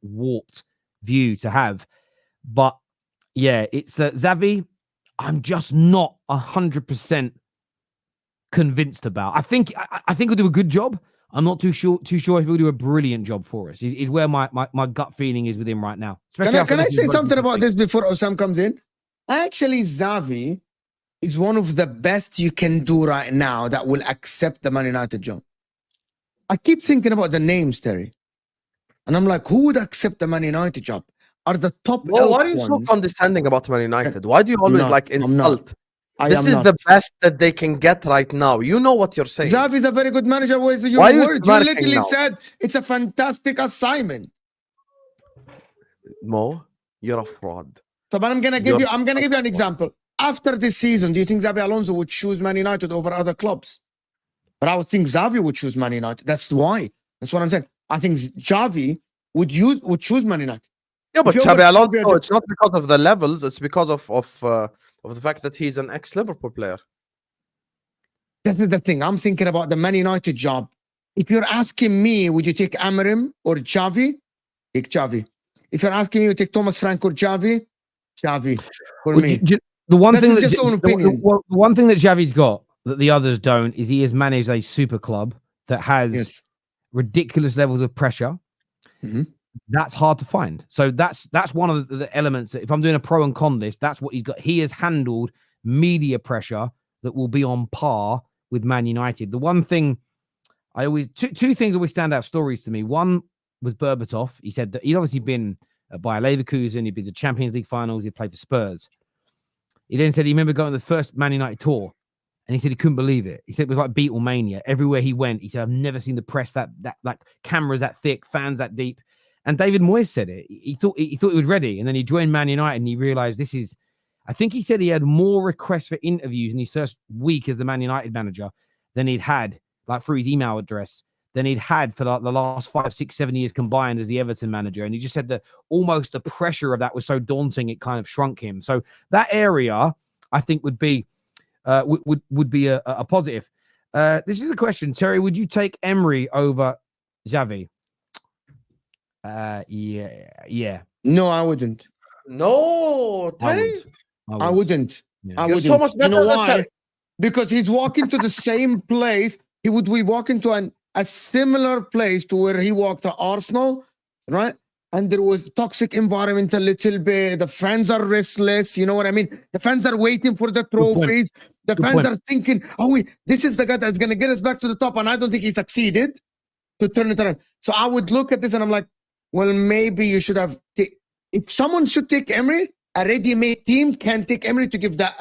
S2: warped view to have. But yeah, it's Xavi. I'm just not 100% convinced about. I think he'll do a good job. I'm not too sure if he'll do a brilliant job for us. Is where my gut feeling is with him right now.
S4: Can I say something about this before Husam comes in? Actually, Xavi is one of the best you can do right now that will accept the Man United job. I keep thinking about the names, Terry. And I'm like, who would accept the Man United job? Are the top
S3: Well, why are you
S4: ones?
S3: so condescending about Man United? Why do you always insult? This is
S4: not.
S3: the best that they can get right now. You know what you're saying.
S4: Xavi is a very good manager. Where's your
S3: Why are you
S4: words? You
S3: panicking
S4: literally
S3: now?
S4: said it's a fantastic assignment.
S3: Mo, you're a fraud.
S4: So, but I'm gonna give you an example. After this season, do you think Xabi Alonso would choose Man United over other clubs? But I would think Xavi would choose Man United. That's why. That's what I'm saying. I think Xavi would choose Man United.
S3: Yeah, but
S4: If you're
S3: Xabi
S4: gonna-
S3: Alonso, it's not because of the levels. It's because of the fact that he's an ex-Liverpool player.
S4: This is the thing. I'm thinking about the Man United job. If you're asking me, would you take Amarim or Xavi? Take Xavi. If you're asking me, would you take Thomas Frank or Xavi? Xavi for me.
S2: The one
S4: That's
S2: thing
S4: his just own opinion.
S2: the one thing that Xavi's got that the others don't is he has managed a super club that has ridiculous levels of pressure.
S4: Mhm.
S2: That's hard to find. So that's one of the elements that if I'm doing a pro and con list, that's what he's got. He has handled media pressure that will be on par with Man United. The one thing I always two things always stand out stories to me. One was Berbatov. He said that he'd obviously been by Leverkusen, he'd been to the Champions League finals, he played for Spurs. He then said he remember going to the first Man United tour, and he said he couldn't believe it. He said it was like Beatlemania. Everywhere he went, he said, I've never seen the press that like cameras that thick, fans that deep. And David Moyes said it. He thought he was ready, and then he joined Man United, and he realized this is. I think he said he had more requests for interviews in his first week as the Man United manager than he'd had, like through his email address, than he'd had for like the last 5, 6, 7 years combined as the Everton manager. And he just said that almost the pressure of that was so daunting, it kind of shrunk him. So that area, I think, would be would be a positive. This is a question, Terry. Would you take Emery over Xavi? Yeah.
S4: No, I wouldn't.
S3: No, Terry.
S4: I wouldn't.
S2: Yeah.
S4: I
S3: You're
S4: wouldn't.
S3: so much better
S4: You know
S3: than
S4: why?
S3: Terry.
S4: Because he's walking to the same place. He would be walking to a similar place to where he walked to Arsenal, right? And there was toxic environment a little bit. The fans are restless. You know what I mean? The fans are waiting for the trophies. The fans are thinking, this is the guy that's going to get us back to the top. And I don't think he succeeded to turn it around. So I would look at this and I'm like, well, maybe you should have. If someone should take Emery, a ready-made team can take Emery to give that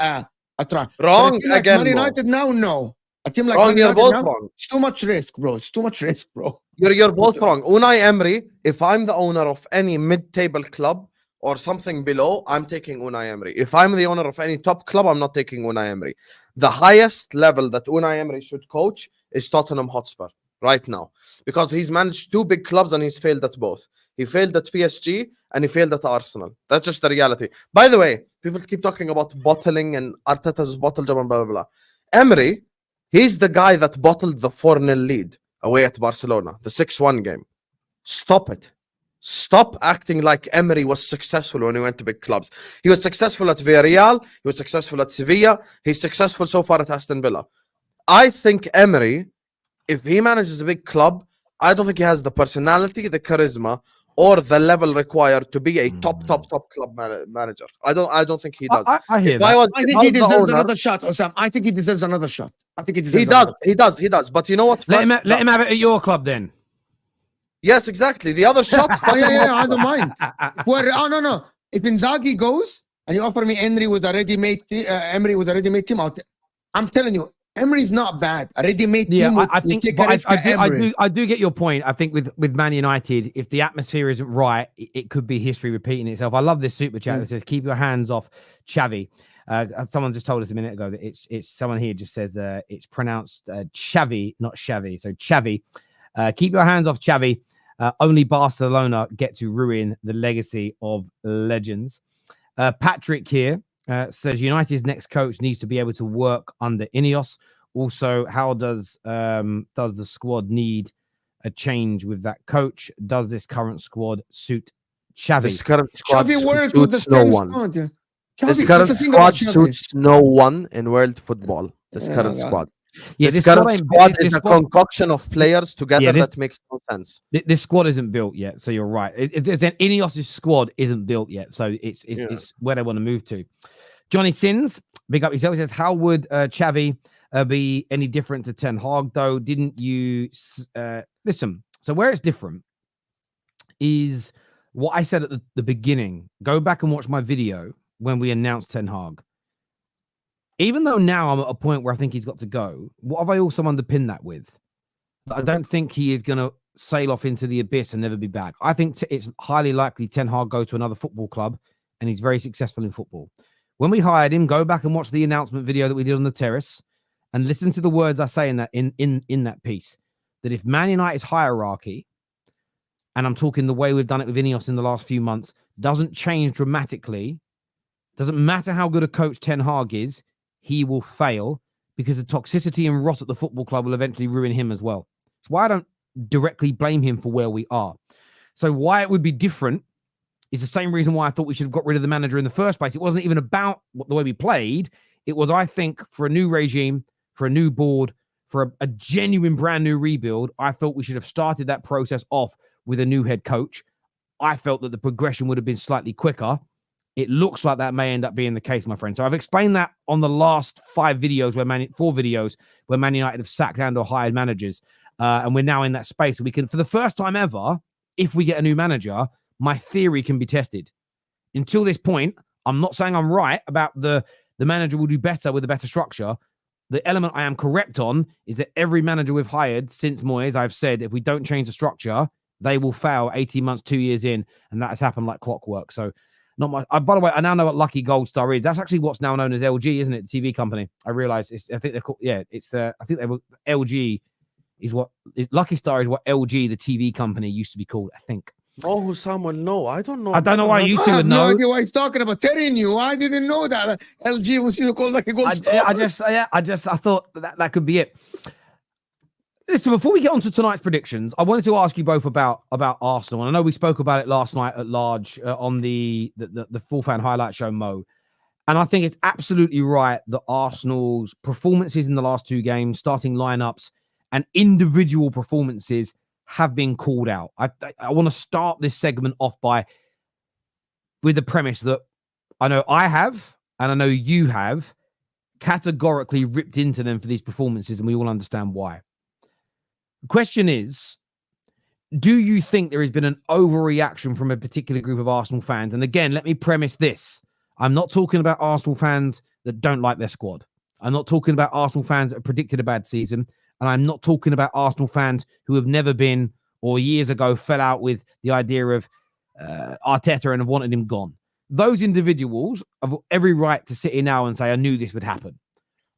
S4: a try.
S3: Wrong
S4: But a team like
S3: again,
S4: Man
S3: Mo.
S4: United now, no. A team like
S3: Wrong,
S4: Man
S3: you're
S4: United
S3: both
S4: now,
S3: wrong.
S4: it's too much risk, bro. It's too much risk, bro.
S3: You're both wrong. Unai Emery, if I'm the owner of any mid-table club or something below, I'm taking Unai Emery. If I'm the owner of any top club, I'm not taking Unai Emery. The highest level that Unai Emery should coach is Tottenham Hotspur right now, because he's managed 2 big clubs and he's failed at both. He failed at PSG and he failed at Arsenal. That's just the reality. By the way, people keep talking about bottling and Arteta's bottle job and blah, blah, blah. Emery, he's the guy that bottled the 4-0 lead away at Barcelona, the 6-1 game. Stop it. Stop acting like Emery was successful when he went to big clubs. He was successful at Villarreal. He was successful at Sevilla. He's successful so far at Aston Villa. I think Emery, if he manages a big club, I don't think he has the personality, the charisma, or the level required to be a top club manager. I don't think he does.
S2: I hear that.
S4: I think he deserves another shot, Osam. I think he deserves another shot. I think he deserves
S3: He does. But you know what?
S2: Let him have it at your club then.
S3: Yes, exactly. The other shot.
S4: yeah, I don't mind. No. if Inzaghi goes and you offer me Emery with a ready-made team out, I'm telling you, Emery's not bad. A ready-made team.
S2: I think I do get your point. I think with Man United, if the atmosphere isn't right, it could be history repeating itself. I love this super chat that says, "Keep your hands off Xavi." Someone just told us a minute ago that it's someone here just says it's pronounced Xavi, not Xavi. So Xavi, keep your hands off Xavi. Only Barcelona get to ruin the legacy of legends. Patrick here says United's next coach needs to be able to work under Ineos. Also, how does the squad need a change with that coach? Does this current squad suit Xavi?
S3: This current squad
S4: Xavi worked
S3: suits
S4: with the same
S3: no one.
S4: squad. Yeah.
S3: This
S4: Xavi,
S3: current
S4: that's the thing about
S3: squad
S4: Xavi.
S3: suits no one in world football. This current squad.
S2: Yeah,
S3: this current squad is a concoction of players together that makes no sense.
S2: This squad isn't built yet, so you're right. Ineos' squad isn't built yet, so it's where they want to move to. Johnny Sins, big up yourself. He says, how would Xavi be any different to Ten Hag, though? Didn't you listen? So where it's different is what I said at the beginning. Go back and watch my video when we announced Ten Hag. Even though now I'm at a point where I think he's got to go, what have I also underpinned that with? I don't think he is going to sail off into the abyss and never be back. I think it's highly likely Ten Hag goes to another football club and he's very successful in football. When we hired him, go back and watch the announcement video that we did on the terrace and listen to the words I say in that piece. That if Man United's hierarchy, and I'm talking the way we've done it with Ineos in the last few months, doesn't change dramatically, doesn't matter how good a coach Ten Hag is, he will fail because the toxicity and rot at the football club will eventually ruin him as well. That's why I don't directly blame him for where we are. So why it would be different is the same reason why I thought we should have got rid of the manager in the first place. It wasn't even about the way we played. It was, I think, for a new regime, for a new board, for a genuine brand new rebuild, I thought we should have started that process off with a new head coach. I felt that the progression would have been slightly quicker. It looks like that may end up being the case, my friend. So I've explained that on the last 4 videos where Man United have sacked and or hired managers. And we're now in that space. We can, for the first time ever, if we get a new manager, my theory can be tested. Until this point, I'm not saying I'm right about the manager will do better with a better structure. The element I am correct on is that every manager we've hired since Moyes, I've said, if we don't change the structure, they will fail 18 months, 2 years in. And that has happened like clockwork. So not much. By the way, I now know what Lucky Gold Star is. That's actually what's now known as LG, isn't it? The TV company. I realized I think they're called, I think they were LG is what Lucky Star is what LG, the TV company, used to be called, I think.
S3: Oh, Husam will know. I don't know.
S2: I don't know why you two
S4: I
S2: would
S4: have
S2: know.
S4: no idea what he's talking about. Telling you, I didn't know that LG was called like a gold star.
S2: I thought that could be it. Listen, before we get on to tonight's predictions, I wanted to ask you both about Arsenal. And I know we spoke about it last night at large on the Full Fan Highlight Show, Mo. And I think it's absolutely right that Arsenal's performances in the last 2 games, starting lineups, and individual performances have been called out. I want to start this segment off with the premise that I know I have, and I know you have, categorically ripped into them for these performances, and we all understand why. The question is, do you think there has been an overreaction from a particular group of Arsenal fans? And again, let me premise this. I'm not talking about Arsenal fans that don't like their squad. I'm not talking about Arsenal fans that have predicted a bad season. And I'm not talking about Arsenal fans who have never been or years ago fell out with the idea of Arteta and have wanted him gone. Those individuals have every right to sit here now and say, I knew this would happen.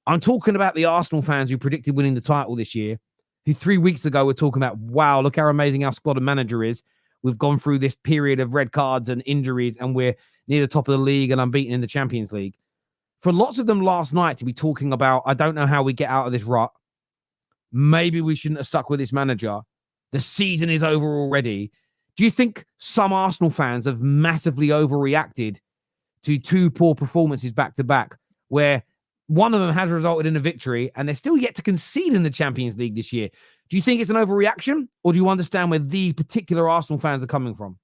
S2: I'm talking about the Arsenal fans who predicted winning the title this year, who 3 weeks ago were talking about, wow, look how amazing our squad and manager is. We've gone through this period of red cards and injuries and we're near the top of the league and unbeaten in the Champions League. For lots of them last night to be talking about, I don't know how we get out of this rut. Maybe we shouldn't have stuck with this manager. The season is over already. Do you think some Arsenal fans have massively overreacted to 2 poor performances back to back, where one of them has resulted in a victory and they're still yet to concede in the Champions League this year? Do you think it's an overreaction, or do you understand where these particular Arsenal fans are coming from?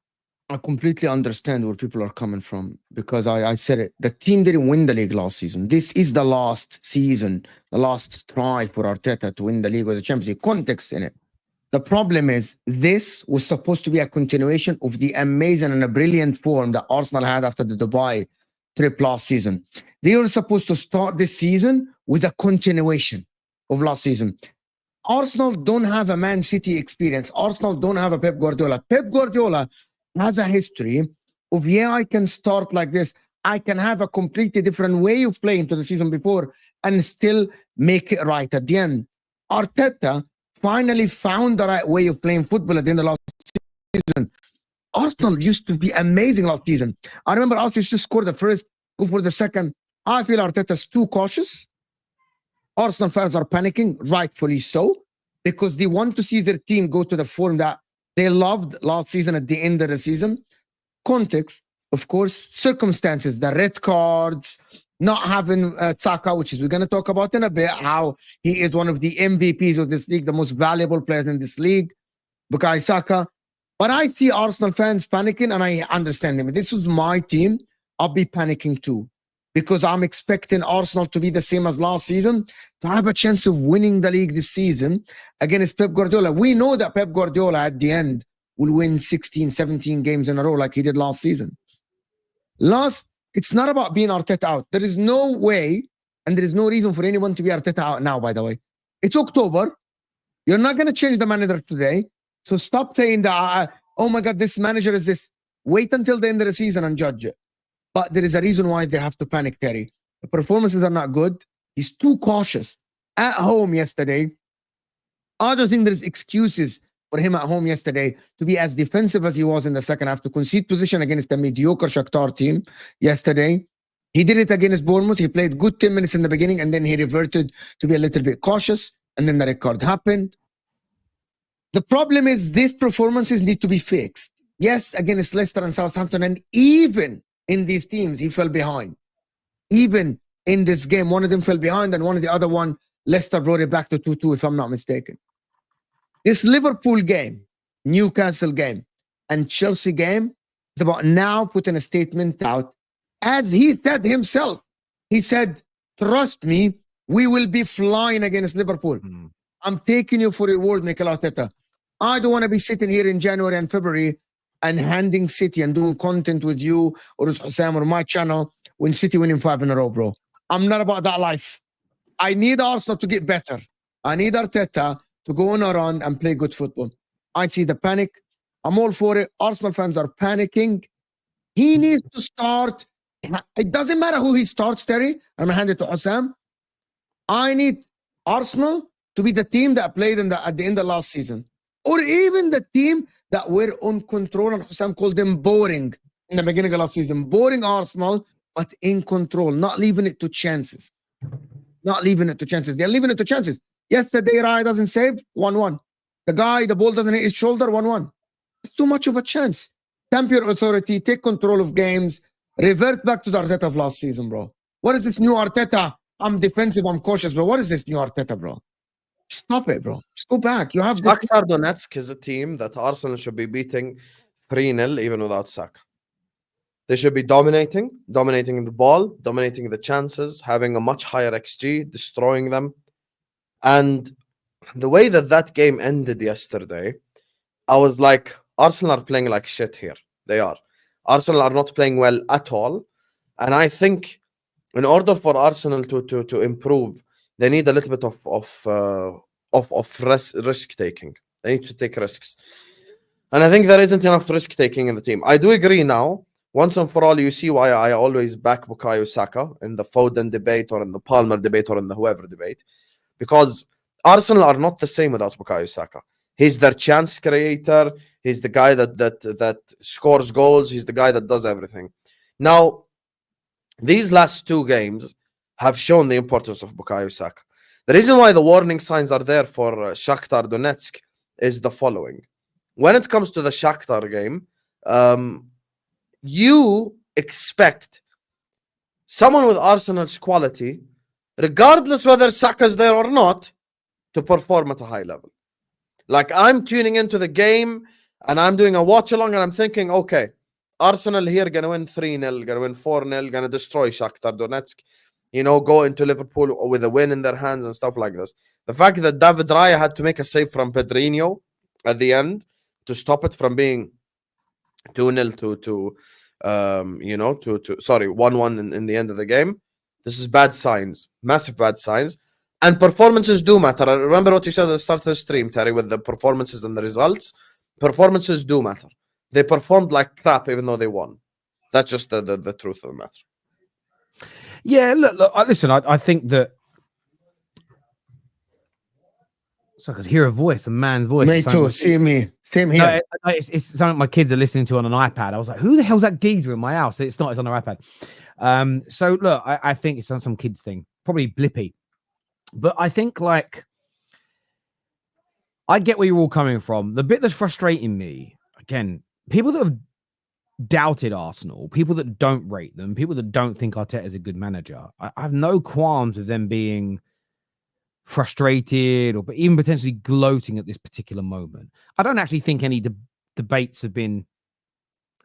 S4: I completely understand where people are coming from, because I said it. The team didn't win the league last season. This is the last season, the last try for Arteta to win the league or the Champions League. Context in it. The problem is this was supposed to be a continuation of the amazing and a brilliant form that Arsenal had after the Dubai trip last season. They were supposed to start this season with a continuation of last season. Arsenal don't have a Man City experience. Arsenal don't have a Pep Guardiola. Pep Guardiola has a history of, I can start like this. I can have a completely different way of playing to the season before and still make it right at the end. Arteta finally found the right way of playing football at the end of last season. Arsenal used to be amazing last season. I remember Arsenal used to score the first, go for the second. I feel Arteta's too cautious. Arsenal fans are panicking, rightfully so, because they want to see their team go to the form that they loved last season at the end of the season. Context, of course, circumstances, the red cards, not having Saka, which is we're going to talk about in a bit, how he is one of the MVPs of this league, the most valuable player in this league, Bukayo Saka. But I see Arsenal fans panicking, and I understand them. If this was my team, I'll be panicking too, because I'm expecting Arsenal to be the same as last season, to have a chance of winning the league this season against Pep Guardiola. We know that Pep Guardiola at the end will win 16, 17 games in a row like he did last season. It's not about being Arteta out. There is no way, and there is no reason for anyone to be Arteta out now, by the way. It's October. You're not going to change the manager today. So stop saying that, oh my God, this manager is this. Wait until the end of the season and judge it. But there is a reason why they have to panic, Terry. The performances are not good. He's too cautious. At home yesterday, I don't think there's excuses for him at home yesterday to be as defensive as he was in the second half, to concede position against a mediocre Shakhtar team yesterday. He did it against Bournemouth. He played good 10 minutes in the beginning, and then he reverted to be a little bit cautious, and then the record happened. The problem is these performances need to be fixed. Yes, against Leicester and Southampton, and even in these teams, he fell behind. Even in this game, one of them fell behind, and one of the other one, Leicester brought it back to 2-2, if I'm not mistaken. This Liverpool game, Newcastle game, and Chelsea game is about now putting a statement out. As he said himself, he said, trust me, we will be flying against Liverpool. I'm taking you for your word, Mikel Arteta. I don't want to be sitting here in January and February and handing City and doing content with you or with Husam or my channel when City winning 5 in a row, bro. I'm not about that life. I need Arsenal to get better. I need Arteta to go on a run and play good football. I see the panic. I'm all for it. Arsenal fans are panicking. He needs to start. It doesn't matter who he starts, Terry. I'm going to hand it to Husam. I need Arsenal to be the team that played at the end of last season. Or even the team that were on control, and Husam called them boring in the beginning of last season. Boring Arsenal, but in control, not leaving it to chances. Not leaving it to chances. They're leaving it to chances. Yesterday, Raya doesn't save, 1-1. The ball doesn't hit his shoulder, 1-1. It's too much of a chance. Stamp your authority, take control of games, revert back to the Arteta of last season, bro. What is this new Arteta? I'm defensive, I'm cautious, bro. What is this new Arteta, bro? Stop it, bro. Just go back. You have
S3: Shakhtar Donetsk is a team that Arsenal should be beating 3-0 even without Saka. They should be dominating the ball, dominating the chances, having a much higher XG, destroying them. And the way that game ended yesterday, I was like, Arsenal are playing like shit here. They are. Arsenal are not playing well at all. And I think in order for Arsenal to improve, they need a little bit of risk taking. They need to take risks. And I think there isn't enough risk taking in the team. I do agree now. Once and for all, you see why I always back Bukayo Saka in the Foden debate or in the Palmer debate or in the whoever debate. Because Arsenal are not the same without Bukayo Saka. He's their chance creator. He's the guy that scores goals. He's the guy that does everything. Now, these last 2 games have shown the importance of Bukayo Saka. The reason why the warning signs are there for Shakhtar Donetsk is the following. When it comes to the Shakhtar game, you expect someone with Arsenal's quality, regardless whether Saka's there or not, to perform at a high level. Like, I'm tuning into the game and I'm doing a watch along and I'm thinking, okay, Arsenal here gonna win 3-0, gonna win 4-0, gonna destroy Shakhtar Donetsk, go into Liverpool with a win in their hands and stuff like this. The fact that David Raya had to make a save from Pedrinho at the end to stop it from being 2-0 to 1-1 in the end of the game. This is bad signs, massive bad signs. And performances do matter. I remember what you said at the start of the stream, Terry, with the performances and the results. Performances do matter. They performed like crap even though they won. That's just the truth of the matter.
S2: Yeah, look, listen, I think that. So I could hear a voice, a man's voice.
S4: Me too. See me. Same here.
S2: No, it's something my kids are listening to on an iPad. I was like, who the hell's that geezer in my house? It's not. It's on their iPad. So look, I think it's on some kids thing. Probably Blippy. But I think, like, I get where you're all coming from. The bit that's frustrating me, again, people that have doubted Arsenal, people that don't rate them, people that don't think Arteta is a good manager, I have no qualms with them being frustrated or even potentially gloating at this particular moment. I don't actually think any debates have been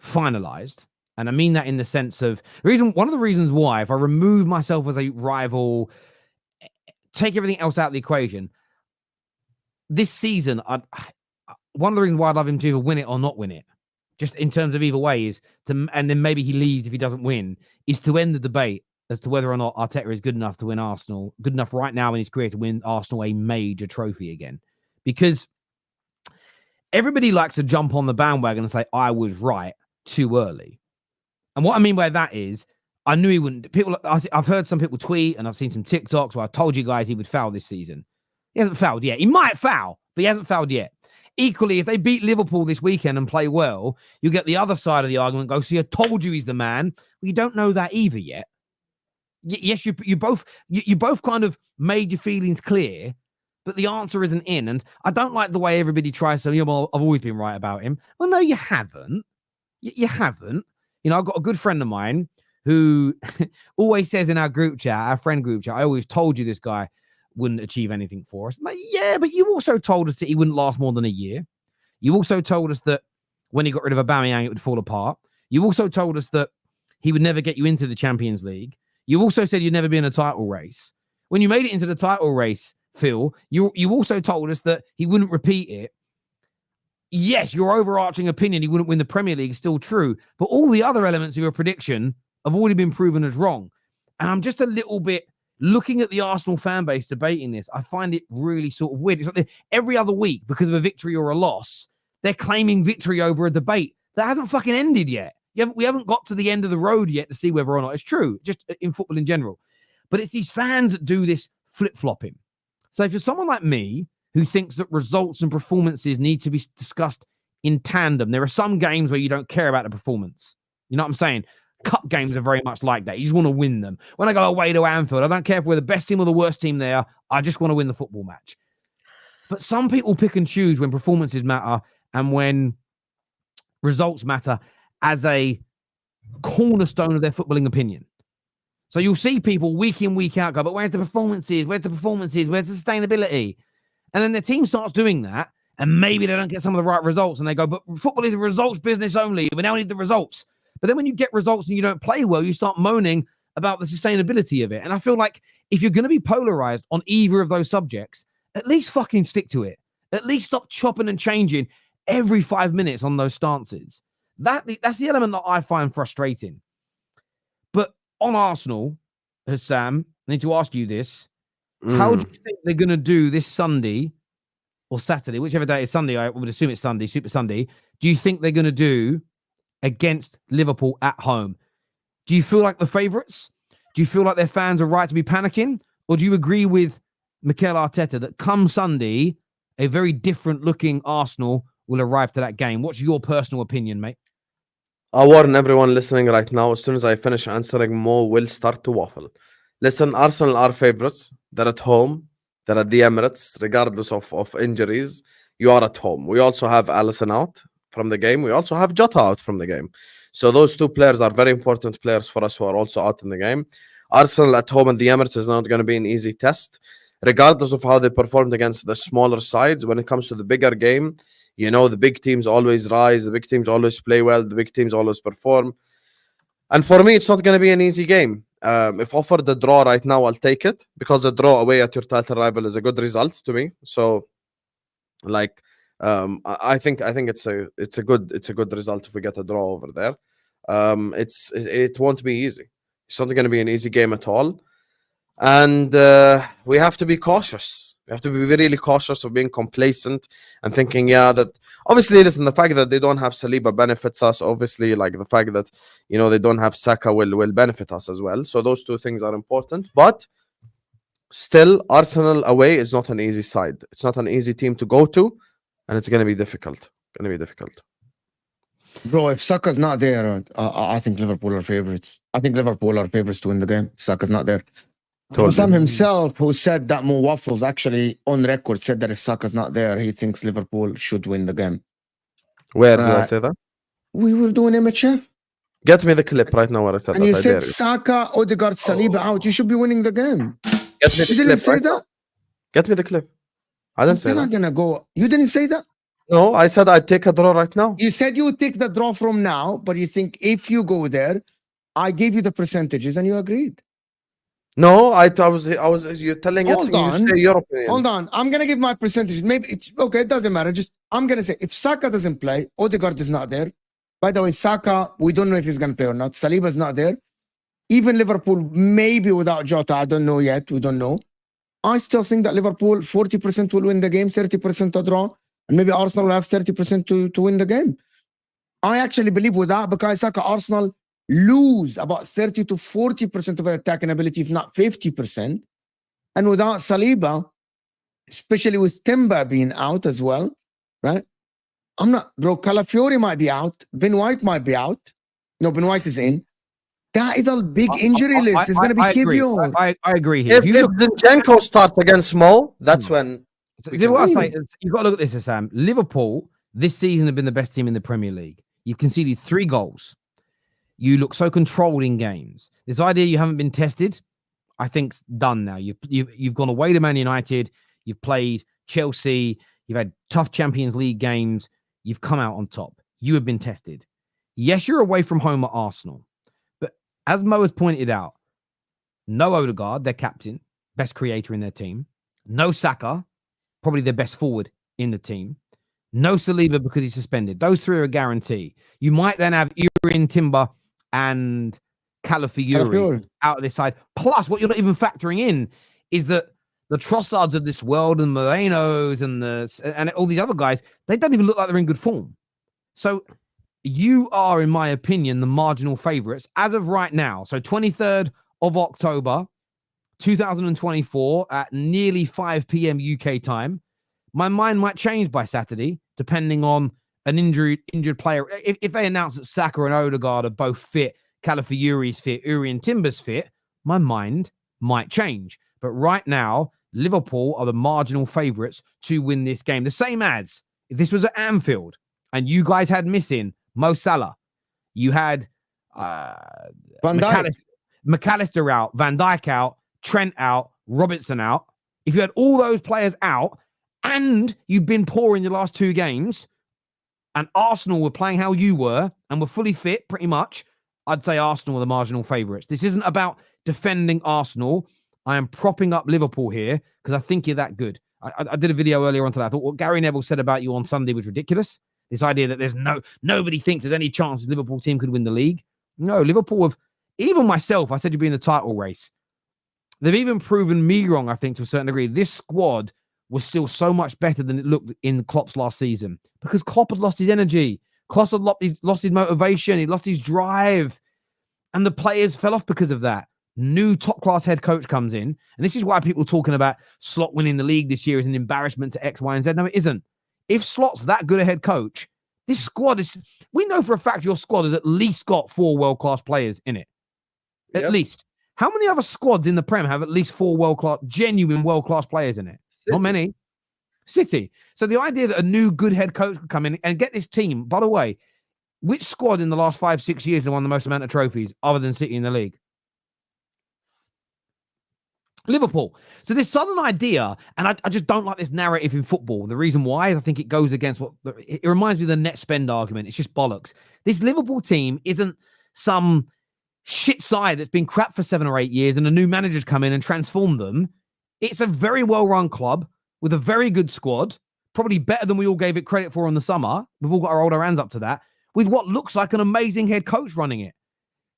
S2: finalized. And I mean that in the sense of one of the reasons why, if I remove myself as a rival, take everything else out of the equation, this season, one of the reasons why I'd love him to either win it or not win it, just in terms of either way, is to, and then maybe he leaves if he doesn't win, is to end the debate as to whether or not Arteta is good enough to win Arsenal, good enough right now in his career to win Arsenal a major trophy again. Because everybody likes to jump on the bandwagon and say, I was right too early. And what I mean by that is, I knew he wouldn't. I've heard some people tweet and I've seen some TikToks where I told you guys he would foul this season. He hasn't fouled yet. He might foul, but he hasn't fouled yet. Equally, if they beat Liverpool this weekend and play well, you get the other side of the argument go, so I told you he's the man. Well, you don't know that either yet. Yes, you both kind of made your feelings clear, but the answer isn't in. And I don't like the way everybody tries to, well, I've always been right about him. Well, no, you haven't. You haven't. You know, I've got a good friend of mine who always says in our group chat, our friend group chat, I always told you this guy wouldn't achieve anything for us. I'm like, yeah, but you also told us that he wouldn't last more than a year. You also told us that when he got rid of Aubameyang, it would fall apart. You also told us that he would never get you into the Champions League. You also said you'd never be in a title race. When you made it into the title race, Phil, you also told us that he wouldn't repeat it. Yes, your overarching opinion he wouldn't win the Premier League is still true, but all the other elements of your prediction have already been proven as wrong. And I'm just a little bit, looking at the Arsenal fan base debating this, I find it really sort of weird. It's like every other week, because of a victory or a loss, they're claiming victory over a debate that hasn't fucking ended yet. We haven't got to the end of the road yet to see whether or not it's true, just in football in general. But it's these fans that do this flip-flopping. So if you're someone like me who thinks that results and performances need to be discussed in tandem, there are some games where you don't care about the performance. You know what I'm saying? Cup games are very much like that. You just want to win them. When I go away to Anfield, I don't care if we're the best team or the worst team there. I just want to win the football match. But some people pick and choose when performances matter and when results matter as a cornerstone of their footballing opinion. So you'll see people week in, week out go, but where's the performances? Where's the performances? Where's the sustainability? And then the team starts doing that, and maybe they don't get some of the right results, and they go, but football is a results business only. We now need the results. But then when you get results and you don't play well, you start moaning about the sustainability of it. And I feel like if you're going to be polarized on either of those subjects, at least fucking stick to it. At least stop chopping and changing every 5 minutes on those stances. That's the element that I find frustrating. But on Arsenal, Husam, I need to ask you this. How do you think they're going to do this Sunday or Saturday, whichever day is Sunday? I would assume it's Sunday, Super Sunday. Do you think they're going to do against Liverpool at home? Do you feel like the favourites? Do you feel like their fans are right to be panicking? Or do you agree with Mikel Arteta that come Sunday, a very different looking Arsenal will arrive to that game? What's your personal opinion, mate?
S3: I warn everyone listening right now, as soon as I finish answering, Mo will start to waffle. Listen, Arsenal are favourites. They're at home. They're at the Emirates, regardless of injuries. You are at home. We also have Alisson out from the game. We also have Jota out from the game. So those two players are very important players for us who are also out in the game. Arsenal at home at the Emirates is not going to be an easy test, regardless of how they performed against the smaller sides. When it comes to the bigger game, you know, the big teams always rise. The big teams always play well. The big teams always perform. And for me, it's not going to be an easy game. If offered the draw right now, I'll take it, because the draw away at your title rival is a good result to me. So, like, I think it's a good result if we get a draw over there. It won't be easy. It's not going to be an easy game at all, and we have to be cautious. We have to be really cautious of being complacent and thinking, that obviously, listen, the fact that they don't have Saliba benefits us. Obviously, like the fact that they don't have Saka will benefit us as well. So those two things are important. But still, Arsenal away is not an easy side. It's not an easy team to go to, and it's going to be difficult.
S4: Bro, if Saka's not there, I think Liverpool are favorites. I think Liverpool are favorites to win the game. Saka's not there. Husam himself, who said that Mo Waffles actually on record said that if Saka's not there, he thinks Liverpool should win the game.
S3: Where did I say that?
S4: We were doing MHF.
S3: Get me the clip right now where I said
S4: and
S3: that.
S4: You said Saka, Odegaard, Saliba out. You should be winning the game.
S3: Get me the
S4: you didn't
S3: clip
S4: say
S3: right
S4: that?
S3: now. Get me the clip. I didn't say
S4: You're
S3: that.
S4: not gonna go. You didn't say that?
S3: No, I said I'd take a draw right now.
S4: You said you would take the draw from now, but you think if you go there, I gave you the percentages and you agreed.
S3: No, I was you're telling
S4: Hold
S3: everything
S4: on.
S3: you say your opinion.
S4: Hold on. I'm gonna give my percentages. Maybe it's okay, it doesn't matter. Just I'm gonna say if Saka doesn't play, Odegaard is not there. By the way, Saka, we don't know if he's gonna play or not. Saliba's not there. Even Liverpool, maybe without Jota, I don't know yet. We don't know. I still think that Liverpool 40% will win the game, 30% a draw, and maybe Arsenal will have 30% to win the game. I actually believe without Bukayo Saka, Arsenal lose about 30 to 40% of their attacking ability, if not 50%. And without Saliba, especially with Timber being out as well, right? Bro, Calafiori might be out. Ben White might be out. No, Ben White is in. That is a big injury list. It's going to be Kivio.
S2: I agree here.
S3: If Zinchenko starts against Mo, that's when...
S2: You've got to look at this, Sam. Liverpool, this season, have been the best team in the Premier League. You've conceded 3 goals. You look so controlled in games. This idea you haven't been tested, I think's done now. You've gone away to Man United. You've played Chelsea. You've had tough Champions League games. You've come out on top. You have been tested. Yes, you're away from home at Arsenal. But as Mo has pointed out, no Odegaard, their captain, best creator in their team. No Saka, probably their best forward in the team. No Saliba because he's suspended. Those 3 are a guarantee. You might then have Urin, Timber, and Calafiori out of this side. Plus, what you're not even factoring in is that the Trossards of this world and Morenos and all these other guys, they don't even look like they're in good form. So you are, in my opinion, the marginal favourites as of right now. So 23rd of October, 2024 at nearly 5 p.m. UK time. My mind might change by Saturday, depending on an injured player. If they announce that Saka and Odegaard are both fit, Calafiori's fit, Uri and Timber's fit, my mind might change. But right now, Liverpool are the marginal favourites to win this game. The same as if this was at Anfield and you guys had missing Mo Salah, you had McAllister out, Van Dijk out, Trent out, Robertson out. If you had all those players out and you've been poor in your last 2 games and Arsenal were playing how you were and were fully fit pretty much, I'd say Arsenal are the marginal favourites. This isn't about defending Arsenal. I am propping up Liverpool here because I think you're that good. I did a video earlier on today. I thought what Gary Neville said about you on Sunday was ridiculous. This idea that there's nobody thinks there's any chance the Liverpool team could win the league. No, Liverpool have, even myself, I said you'd be in the title race. They've even proven me wrong, I think, to a certain degree. This squad was still so much better than it looked in Klopp's last season because Klopp had lost his energy. Klopp had lost his motivation. He lost his drive. And the players fell off because of that. New top-class head coach comes in. And this is why people talking about Slot winning the league this year is an embarrassment to X, Y, and Z. No, it isn't. If Slot's that good a head coach, this squad is... We know for a fact your squad has at least got 4 world-class players in it. At least. How many other squads in the Prem have at least 4 genuine world-class players in it? City. Not many. City. So the idea that a new good head coach could come in and get this team, by the way, which squad in the last 5-6 years have won the most amount of trophies other than City in the league? Liverpool. So this sudden idea, and I just don't like this narrative in football. The reason why is I think it goes against it reminds me of the net spend argument. It's just bollocks. This Liverpool team isn't some shit side that's been crap for 7 or 8 years and a new manager's come in and transformed them. It's a very well-run club with a very good squad, probably better than we all gave it credit for in the summer. We've all got to hold our hands up to that, with what looks like an amazing head coach running it.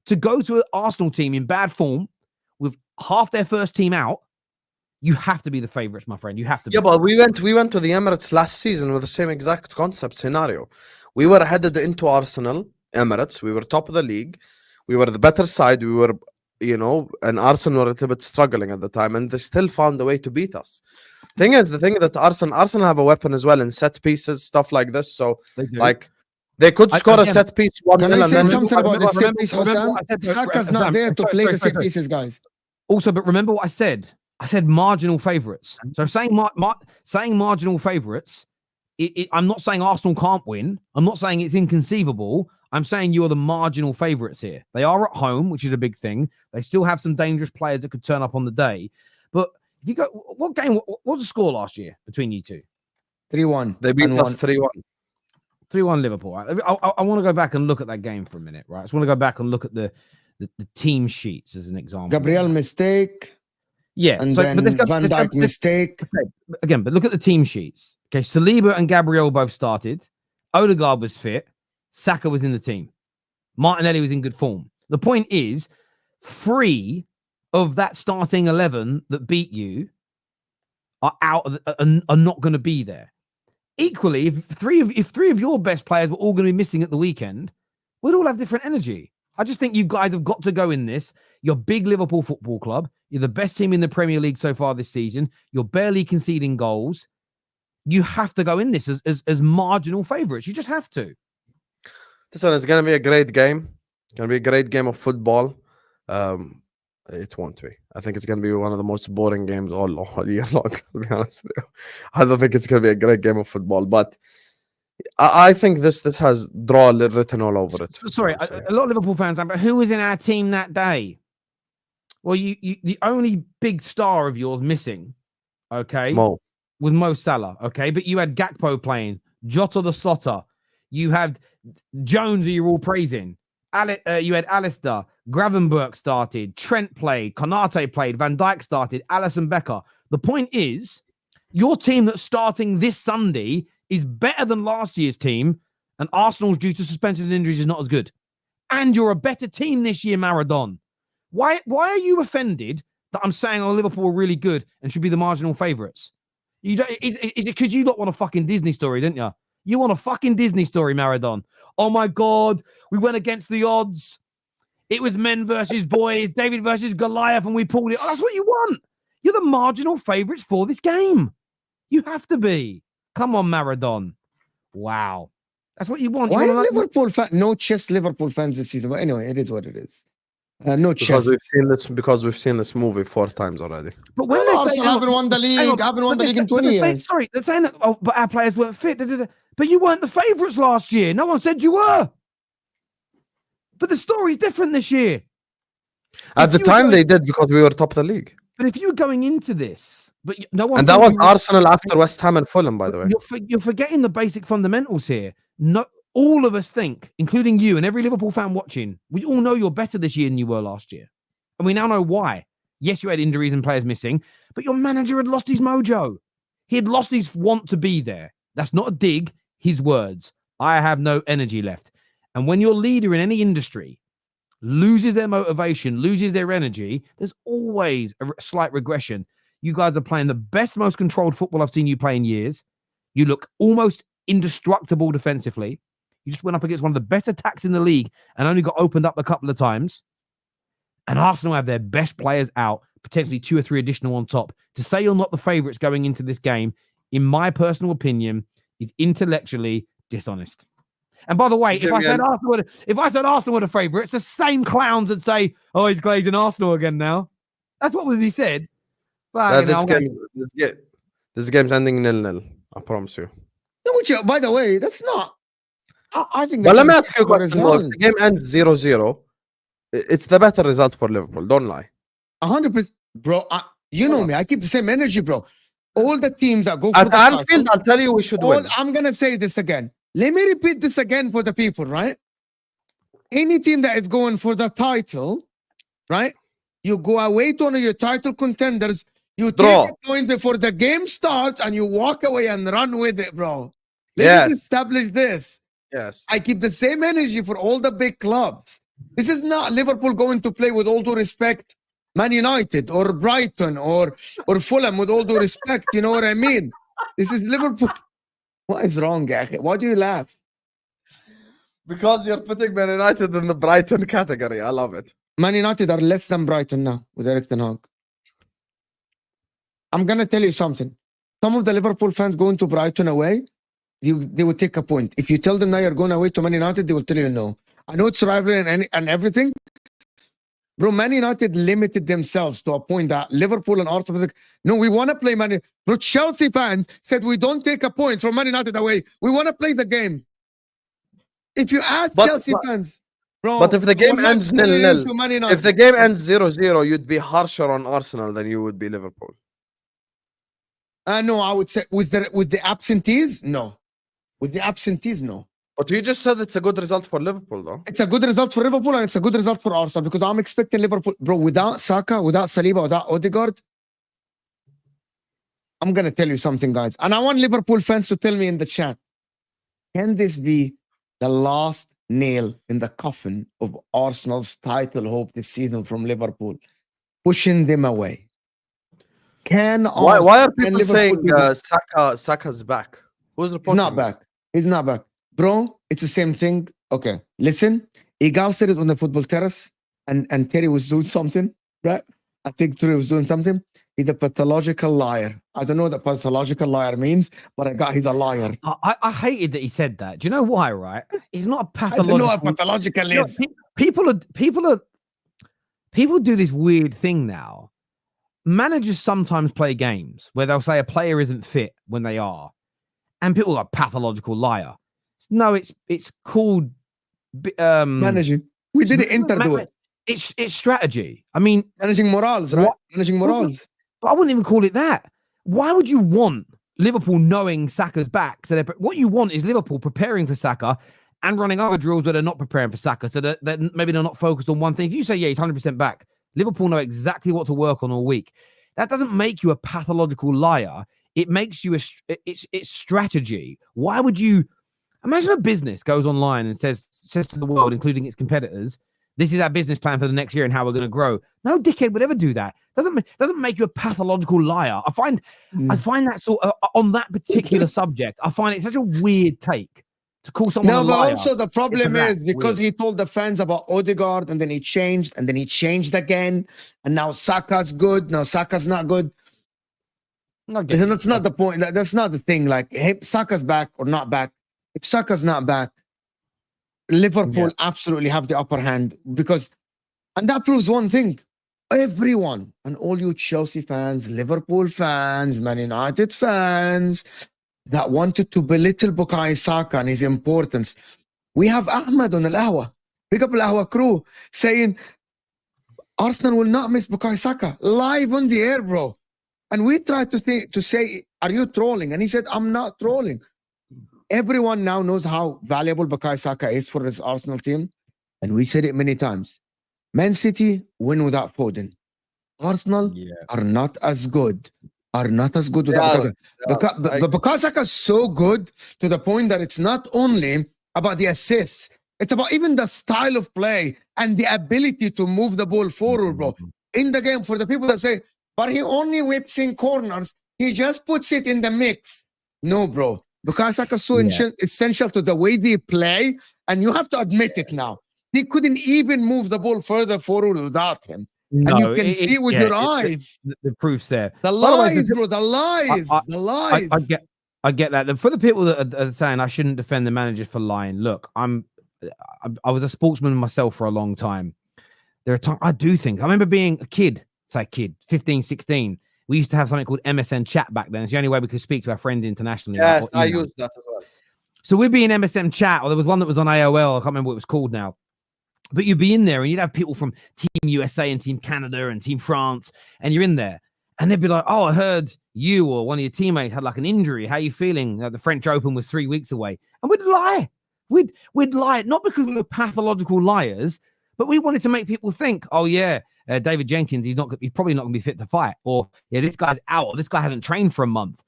S2: To go to an Arsenal team in bad form with half their first team out, you have to be the favourites, my friend. You have to be.
S3: Yeah, but we went to the Emirates last season with the same exact concept scenario. We were headed into Arsenal, Emirates. We were top of the league. We were the better side. We were, and Arsenal were a little bit struggling at the time, and they still found a way to beat us. The thing that Arsenal have a weapon as well in set pieces, stuff like this. So, they could score a set piece 1-0.
S4: Can I say
S3: and
S4: something about the set piece,
S2: remember
S4: Husam? Saka's not there to play the set pieces, guys.
S2: Also, but remember what I said. I said marginal favourites. So saying marginal favourites, I'm not saying Arsenal can't win. I'm not saying it's inconceivable. I'm saying you are the marginal favourites here. They are at home, which is a big thing. They still have some dangerous players that could turn up on the day. But if you go, what was the score last year between you two?
S4: 3-1.
S3: They beat us 3-1.
S2: 3-1 Liverpool. I want to go back and look at that game for a minute, right? I just want to go back and look at the team sheets as an example.
S4: Gabriel mistake.
S2: Yeah,
S4: and then Van Dijk mistake.
S2: Okay. Again, but look at the team sheets. Okay, Saliba and Gabriel both started. Odegaard was fit. Saka was in the team. Martinelli was in good form. The point is, 3 of that starting 11 that beat you are not going to be there. Equally, if three of your best players were all going to be missing at the weekend, we'd all have different energy. I just think you guys have got to go in this. You're big Liverpool Football Club. You're the best team in the Premier League so far this season. You're barely conceding goals. You have to go in this as marginal favourites. You just have to.
S3: Listen, it's going to be a great game. It's going to be a great game of football. It won't be. I think it's going to be one of the most boring games all year long, to be honest with you. I don't think it's going to be a great game of football, but I think this has draw written all over it.
S2: Sorry, a lot of Liverpool fans are, but who was in our team that day? Well, you the only big star of yours missing, okay, was Mo Salah, okay? But you had Gakpo playing, Jota the Slotter. You had Jones, who you're all praising. You had Alistair, Gravenberch started, Trent played, Konate played, Van Dijk started, Alisson Becker. The point is, your team that's starting this Sunday is better than last year's team, and Arsenal's due to suspensions and injuries is not as good. And you're a better team this year, Maradona. Why are you offended that I'm saying Liverpool are really good and should be the marginal favourites? Is it because you don't want a fucking Disney story, didn't you? You want a fucking Disney story, Maradona. Oh my God, we went against the odds. It was men versus boys, David versus Goliath, and we pulled it. Oh, that's what you want. You're the marginal favourites for this game. You have to be. Come on, Maradona. Wow. That's what you want.
S4: Why Liverpool fan? No chess Liverpool fans this season. But anyway, it is what it is. No chess.
S3: Because we've seen this movie 4 times already.
S2: But when
S4: Arsenal haven't won the league, haven't won the league in 20 years.
S2: Sorry, they're saying that, but our players weren't fit. But you weren't the favourites last year. No one said you were. But the story's different this year.
S3: At the time, they did because we were top of the league.
S2: But if you were going into this, but no one.
S3: And that was Arsenal after West Ham and Fulham, by the way.
S2: You're forgetting the basic fundamentals here. No, all of us think, including you and every Liverpool fan watching, we all know you're better this year than you were last year. And we now know why. Yes, you had injuries and players missing, but your manager had lost his mojo. He had lost his want to be there. That's not a dig, his words. I have no energy left. And when your leader in any industry loses their motivation, loses their energy, there's always a slight regression. You guys are playing the best, most controlled football I've seen you play in years. You look almost indestructible defensively. You just went up against one of the best attacks in the league and only got opened up a couple of times. And Arsenal have their best players out, potentially 2 or 3 additional on top. To say you're not the favourites going into this game, in my personal opinion, is intellectually dishonest. And by the way, if I said Arsenal were the favourite, it's the same clowns that say, "Oh, he's glazing Arsenal again now." That's what would be said. But
S3: this game's ending 0-0. I promise you.
S4: No, by the way, that's not. I think.
S3: But let me ask you a question. If the game ends 0-0, it's the better result for Liverpool. Don't lie.
S4: 100%, bro. You know me. I keep the same energy, bro. All the teams that go for
S3: at Anfield, I'll tell you we should win.
S4: I'm gonna say this again. Let me repeat this again for the people, right? Any team that is going for the title, right? You go away to one of your title contenders, You
S3: Draw.
S4: take a point before the game starts and you walk away and run with it, bro. Let's establish this.
S3: Yes.
S4: I keep the same energy for all the big clubs. This is not Liverpool going to play, with all due respect, Man United or Brighton or Fulham, with all due respect. You know what I mean? This is Liverpool. What is wrong, Akhi? Why do you laugh?
S3: Because you're putting Man United in the Brighton category. I love it.
S4: Man United are less than Brighton now with Erik ten Hag. I'm going to tell you something. Some of the Liverpool fans going to Brighton away, they will take a point. If you tell them now you're going away to Man United, they will tell you no. I know it's rivalry and everything. Bro, Man United limited themselves to a point that Liverpool and Arsenal, no, we want to play Man United. Bro, Chelsea fans said we don't take a point from Man United away. We want to play the game. If you ask Chelsea fans, bro.
S3: But if the game ends 0-0, if the game ends 0-0, you'd be harsher on Arsenal than you would be Liverpool.
S4: No, I would say with the absentees, no. With the absentees, no.
S3: But you just said it's a good result for Liverpool, though.
S4: It's a good result for Liverpool and it's a good result for Arsenal because I'm expecting Liverpool, bro, without Saka, without Saliba, without Odegaard. I'm going to tell you something, guys. And I want Liverpool fans to tell me in the chat, can this be the last nail in the coffin of Arsenal's title hope this season from Liverpool? Pushing them away.
S3: Why are people saying Saka's back? Who's reporting?
S4: He's not back. He's not back. Bro, it's the same thing. Okay, listen. Igal said it on the Football Terrace and Terry was doing something, right? I think Terry was doing something. He's a pathological liar. I don't know what a pathological liar means, but he's a liar.
S2: I hated that he said that. Do you know why, right? He's not a pathological.
S4: I don't know what pathological is.
S2: People do this weird thing now. Managers sometimes play games where they'll say a player isn't fit when they are, and people are pathological liar. No, it's called
S4: managing. We didn't do it.
S2: It's strategy. I mean,
S4: managing morals, right? Managing morals.
S2: But I wouldn't even call it that. Why would you want Liverpool knowing Saka's back? So what you want is Liverpool preparing for Saka and running other drills where they're not preparing for Saka, so that maybe they're not focused on one thing. If you say, yeah, he's 100% back, Liverpool know exactly what to work on all week. That doesn't make you a pathological liar. It makes you it's strategy. Why would you imagine a business goes online and says to the world, including its competitors, this is our business plan for the next year and how we're going to grow. No dickhead would ever do that. Doesn't make you a pathological liar. I find that sort of on that particular subject. I find it such a weird take to call someone a liar.
S4: No, but also the problem is because he told the fans about Odegaard and then he changed and then he changed again and now Saka's good. Now Saka's not good. That's not the point. That's not the thing. Like, hey, Saka's back or not back. If Saka's not back, Liverpool absolutely have the upper hand because, and that proves one thing. Everyone and all you Chelsea fans, Liverpool fans, Man United fans that wanted to belittle Bukayo Saka and his importance. We have Ahmed on Al-Ahwa, pick up Al-Ahwa crew, saying Arsenal will not miss Bukayo Saka live on the air, bro. And we tried to say, are you trolling? And he said, I'm not trolling. Everyone now knows how valuable Bukayo Saka is for this Arsenal team. And we said it many times. Man City win without Foden. Arsenal are not as good. Without Bukayo Saka. But Bukayo Saka is so good to the point that it's not only about the assists. It's about even the style of play and the ability to move the ball forward, bro. In the game, for the people that say, but he only whips in corners, he just puts it in the mix. No, bro. Bukayo Saka is so essential to the way they play, and you have to admit it now. They couldn't even move the ball further forward without him. No, and you can see with your eyes.
S2: The proof's there.
S4: The lies, bro. The lies. The lies.
S2: I get that. For the people that are saying I shouldn't defend the managers for lying, look, I was a sportsman myself for a long time. There are times I do think. I remember being a kid, 15, 16. We used to have something called MSN chat back then. It's the only way we could speak to our friends internationally.
S3: Yes, I used that as well.
S2: So we'd be in MSN chat, or there was one that was on AOL. I can't remember what it was called now. But you'd be in there and you'd have people from Team USA and Team Canada and Team France, and you're in there. And they'd be like, oh, I heard you or one of your teammates had like an injury. How are you feeling? The French Open was 3 weeks away. And we'd lie. We'd lie, not because we were pathological liars, But we wanted to make people think, oh yeah, David Jenkins, he's probably not going to be fit to fight, or yeah, this guy's out, or this guy hasn't trained for a month,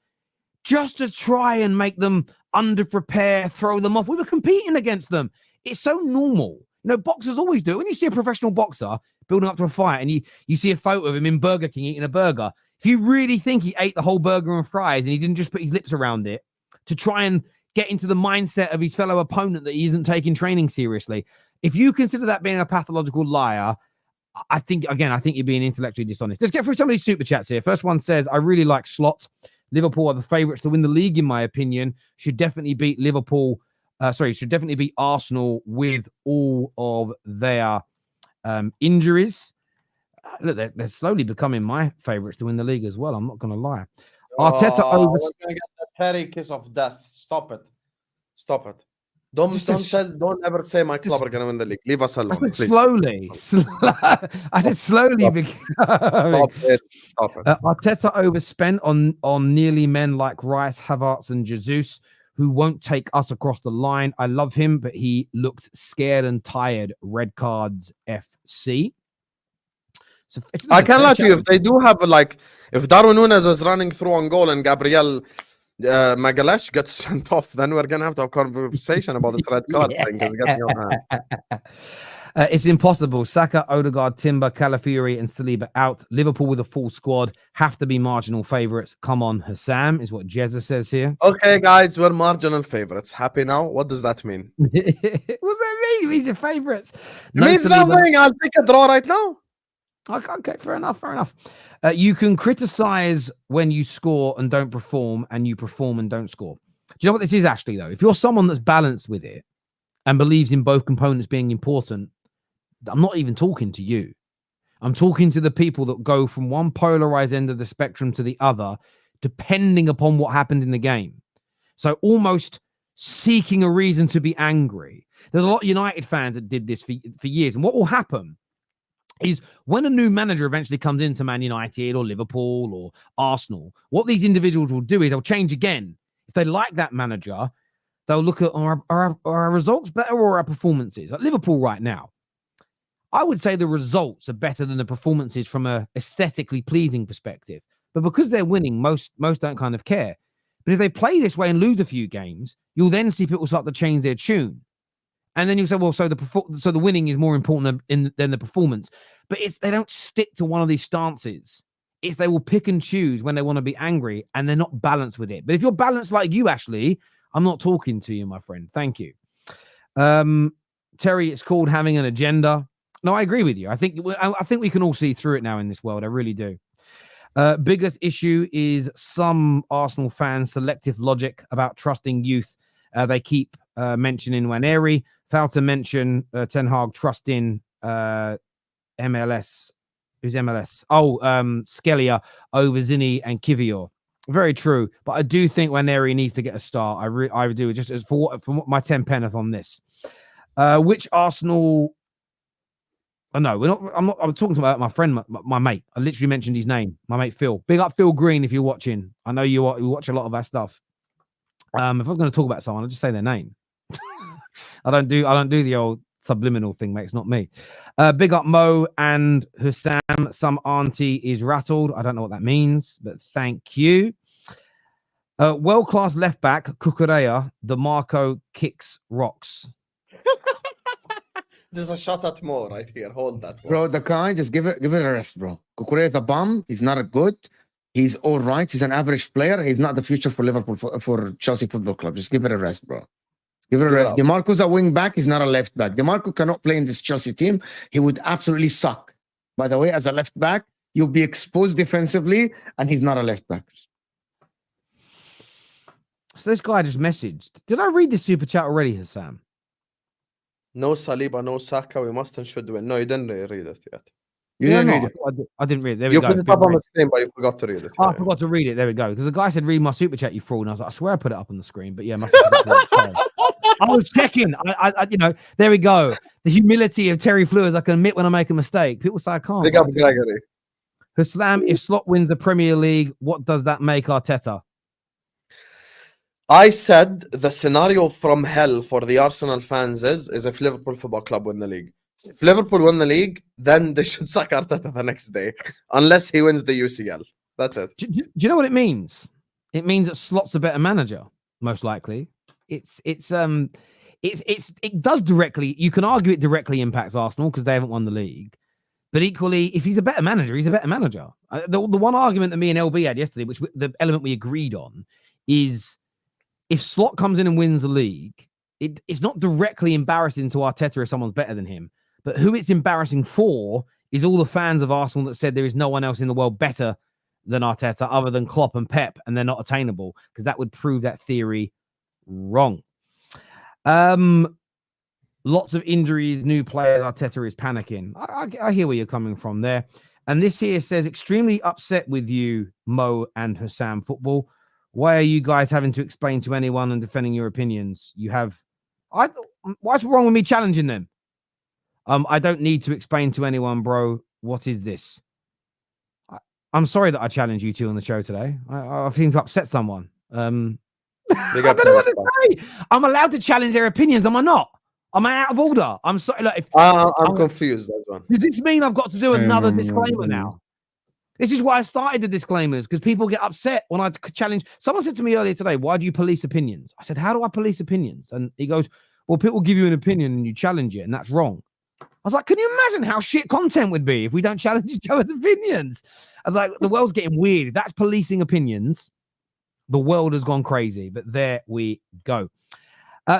S2: just to try and make them underprepare, throw them off. We were competing against them. It's so normal. You know, boxers always do it. When you see a professional boxer building up to a fight and you see a photo of him in Burger King eating a burger, if you really think he ate the whole burger and fries and he didn't just put his lips around it to try and get into the mindset of his fellow opponent that he isn't taking training seriously, if you consider that being a pathological liar, I think you're being intellectually dishonest. Let's get through some of these super chats here. First one says, I really like Slot. Liverpool are the favourites to win the league, in my opinion. Should definitely beat Liverpool. Should definitely beat Arsenal with all of their injuries. Look, they're slowly becoming my favourites to win the league as well. I'm not going to lie. Arteta over.
S3: We're gonna get the Terry kiss of death. Stop it. Don't ever say my club are gonna win the league. Leave us alone.
S2: I said
S3: please.
S2: slowly. I said slowly.
S3: Stop it.
S2: Arteta overspent on nearly men like Rice, Havertz, and Jesus, who won't take us across the line. I love him, but he looks scared and tired. Red cards FC. So
S3: I can't lie to you. If they do have if Darwin Núñez is running through on goal and Gabriel Magalhaes gets sent off, then we're gonna have to have a conversation about this red card thing.
S2: It's impossible. Saka, Odegaard, Timber, Calafiori, and Saliba out. Liverpool with a full squad have to be marginal favourites. Come on, Husam, is what Jezza says here.
S3: Okay, guys, we're marginal favourites. Happy now? What does that mean?
S2: What does that mean? It means your favourites.
S3: It means nothing. I'll take a draw right now.
S2: Okay, fair enough. You can criticize when you score and don't perform, and you perform and don't score. Do you know what this is actually, though? If you're someone that's balanced with it and believes in both components being important, I'm not even talking to you. I'm talking to the people that go from one polarized end of the spectrum to the other, depending upon what happened in the game. So almost seeking a reason to be angry. There's a lot of United fans that did this for years. And what will happen is when a new manager eventually comes into Man United or Liverpool or Arsenal, what these individuals will do is they'll change again. If they like that manager, they'll look at are our results better or our performances? Like Liverpool right now, I would say the results are better than the performances from a aesthetically pleasing perspective. But because they're winning, most don't kind of care. But if they play this way and lose a few games, you'll then see people start to change their tune. And then you say, well, so the winning is more important than the performance. But they don't stick to one of these stances. They will pick and choose when they want to be angry, and they're not balanced with it. But if you're balanced like you, Ashley, I'm not talking to you, my friend. Thank you. Terry, it's called having an agenda. No, I agree with you. I think we can all see through it now in this world. I really do. Biggest issue is some Arsenal fans' selective logic about trusting youth. They keep mentioning Nwaneri. Failed to mention Ten Hag trusting MLS. Who's MLS? Skelia over Zinni and Kivior. Very true. But I do think Nwaneri needs to get a start. I do. Just as for my 10 penneth on this. Which Arsenal... Oh, no, I'm talking about my friend, my mate. I literally mentioned his name. My mate Phil. Big up Phil Green if you're watching. I know you watch a lot of our stuff. If I was going to talk about someone, I'd just say their name. I don't do the old subliminal thing, mate. It's not me. Big up Mo and Husam. Some auntie is rattled. I don't know what that means, but thank you. World-class left back Cucurella. DeMarco kicks rocks.
S3: There's a shot at Mo right here. Hold that one.
S4: Bro, the guy, just give it a rest, bro. Cucurella is a bum. He's not a good. He's all right. He's an average player. He's not the future for Liverpool, for Chelsea Football Club. Just give it a rest, bro. Give it a rest. DeMarco's a wing back. He's not a left back. DeMarco cannot play in this Chelsea team. He would absolutely suck. By the way, as a left back, you'll be exposed defensively, and he's not a left back.
S2: So this guy just messaged. Did I read the super chat already, Husam?
S3: No Saliba, no Saka. We must and should win. No, you didn't read it yet.
S4: You didn't read it.
S2: I didn't read it. There we
S3: you
S2: go.
S3: put it up on the screen, but you forgot to read it.
S2: I forgot to read it. There we go. Because the guy said, read my super chat, you fraud. And I was like, I swear I put it up on the screen. But yeah, must have I was checking. I there we go. The humility of Terry Fleurs. I can admit when I make a mistake. People say I can't.
S3: Big up Gregory.
S2: Husam, if Slot wins the Premier League, what does that make Arteta?
S3: I said the scenario from hell for the Arsenal fans is if Liverpool Football Club win the league. If Liverpool win the league, then they should sack Arteta the next day, unless he wins the UCL. That's it.
S2: Do you know what it means? It means that Slot's a better manager, most likely. It does directly. You can argue it directly impacts Arsenal because they haven't won the league. But equally, if he's a better manager, he's a better manager. The one argument that me and LB had yesterday, which the element we agreed on, is if Slot comes in and wins the league, it's not directly embarrassing to Arteta if someone's better than him. But who it's embarrassing for is all the fans of Arsenal that said there is no one else in the world better than Arteta other than Klopp and Pep, and they're not attainable, because that would prove that theory wrong. Lots of injuries, new players. Arteta is panicking. I hear where you're coming from there. And this here says, extremely upset with you, Mo and Husam Football. Why are you guys having to explain to anyone and defending your opinions? What's wrong with me challenging them? I don't need to explain to anyone, bro. What is this? I'm sorry that I challenged you two on the show today. I seem to upset someone. I don't know what to say. I'm allowed to challenge their opinions, am I not? Am I out of order? I'm sorry. Look,
S3: I'm confused as well.
S2: Does this mean I've got to do another disclaimer now? This is why I started the disclaimers, because people get upset when I challenge. Someone said to me earlier today, why do you police opinions? I said, how do I police opinions? And he goes, well, people give you an opinion and you challenge it, and that's wrong. I was like, can you imagine how shit content would be if we don't challenge each other's opinions? I was like, the world's getting weird. If that's policing opinions, the world has gone crazy. But there we go.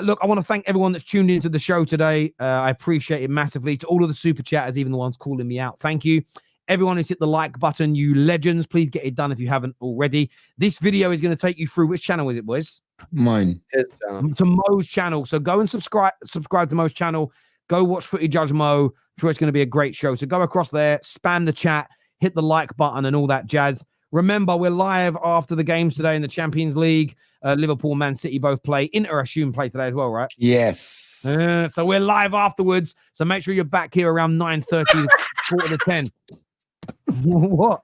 S2: Look, I want to thank everyone that's tuned into the show today. I appreciate it massively. To all of the super chatters, even the ones calling me out, thank you. Everyone who's hit the like button, you legends, please get it done if you haven't already. This video is going to take you through, which channel is it, boys?
S4: Mine.
S3: His channel.
S2: To Mo's channel. So go and subscribe to Mo's channel. Go watch Footy Judge Mo. I'm sure it's going to be a great show. So go across there, spam the chat, hit the like button and all that jazz. Remember, we're live after the games today in the Champions League. Liverpool, Man City both play. Inter, assume, play today as well, right?
S4: Yes.
S2: So we're live afterwards. So make sure you're back here around 9:30, quarter to 10. What?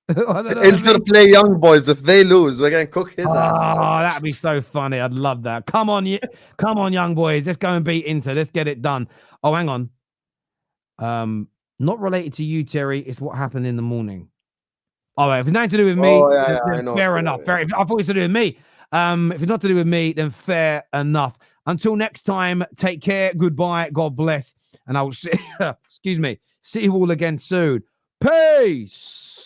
S3: Inter play young boys. If they lose, we're gonna cook his ass.
S2: Oh, that'd be so funny. I'd love that. Come on, young boys. Let's go and beat Inter. Let's get it done. Oh, hang on. Not related to you, Terry. It's what happened in the morning. All right, if it's nothing to do with me, then fair enough. I thought it's to do with me. If it's not to do with me, then fair enough. Until next time, take care. Goodbye. God bless. And I will see, see you all again soon. Peace.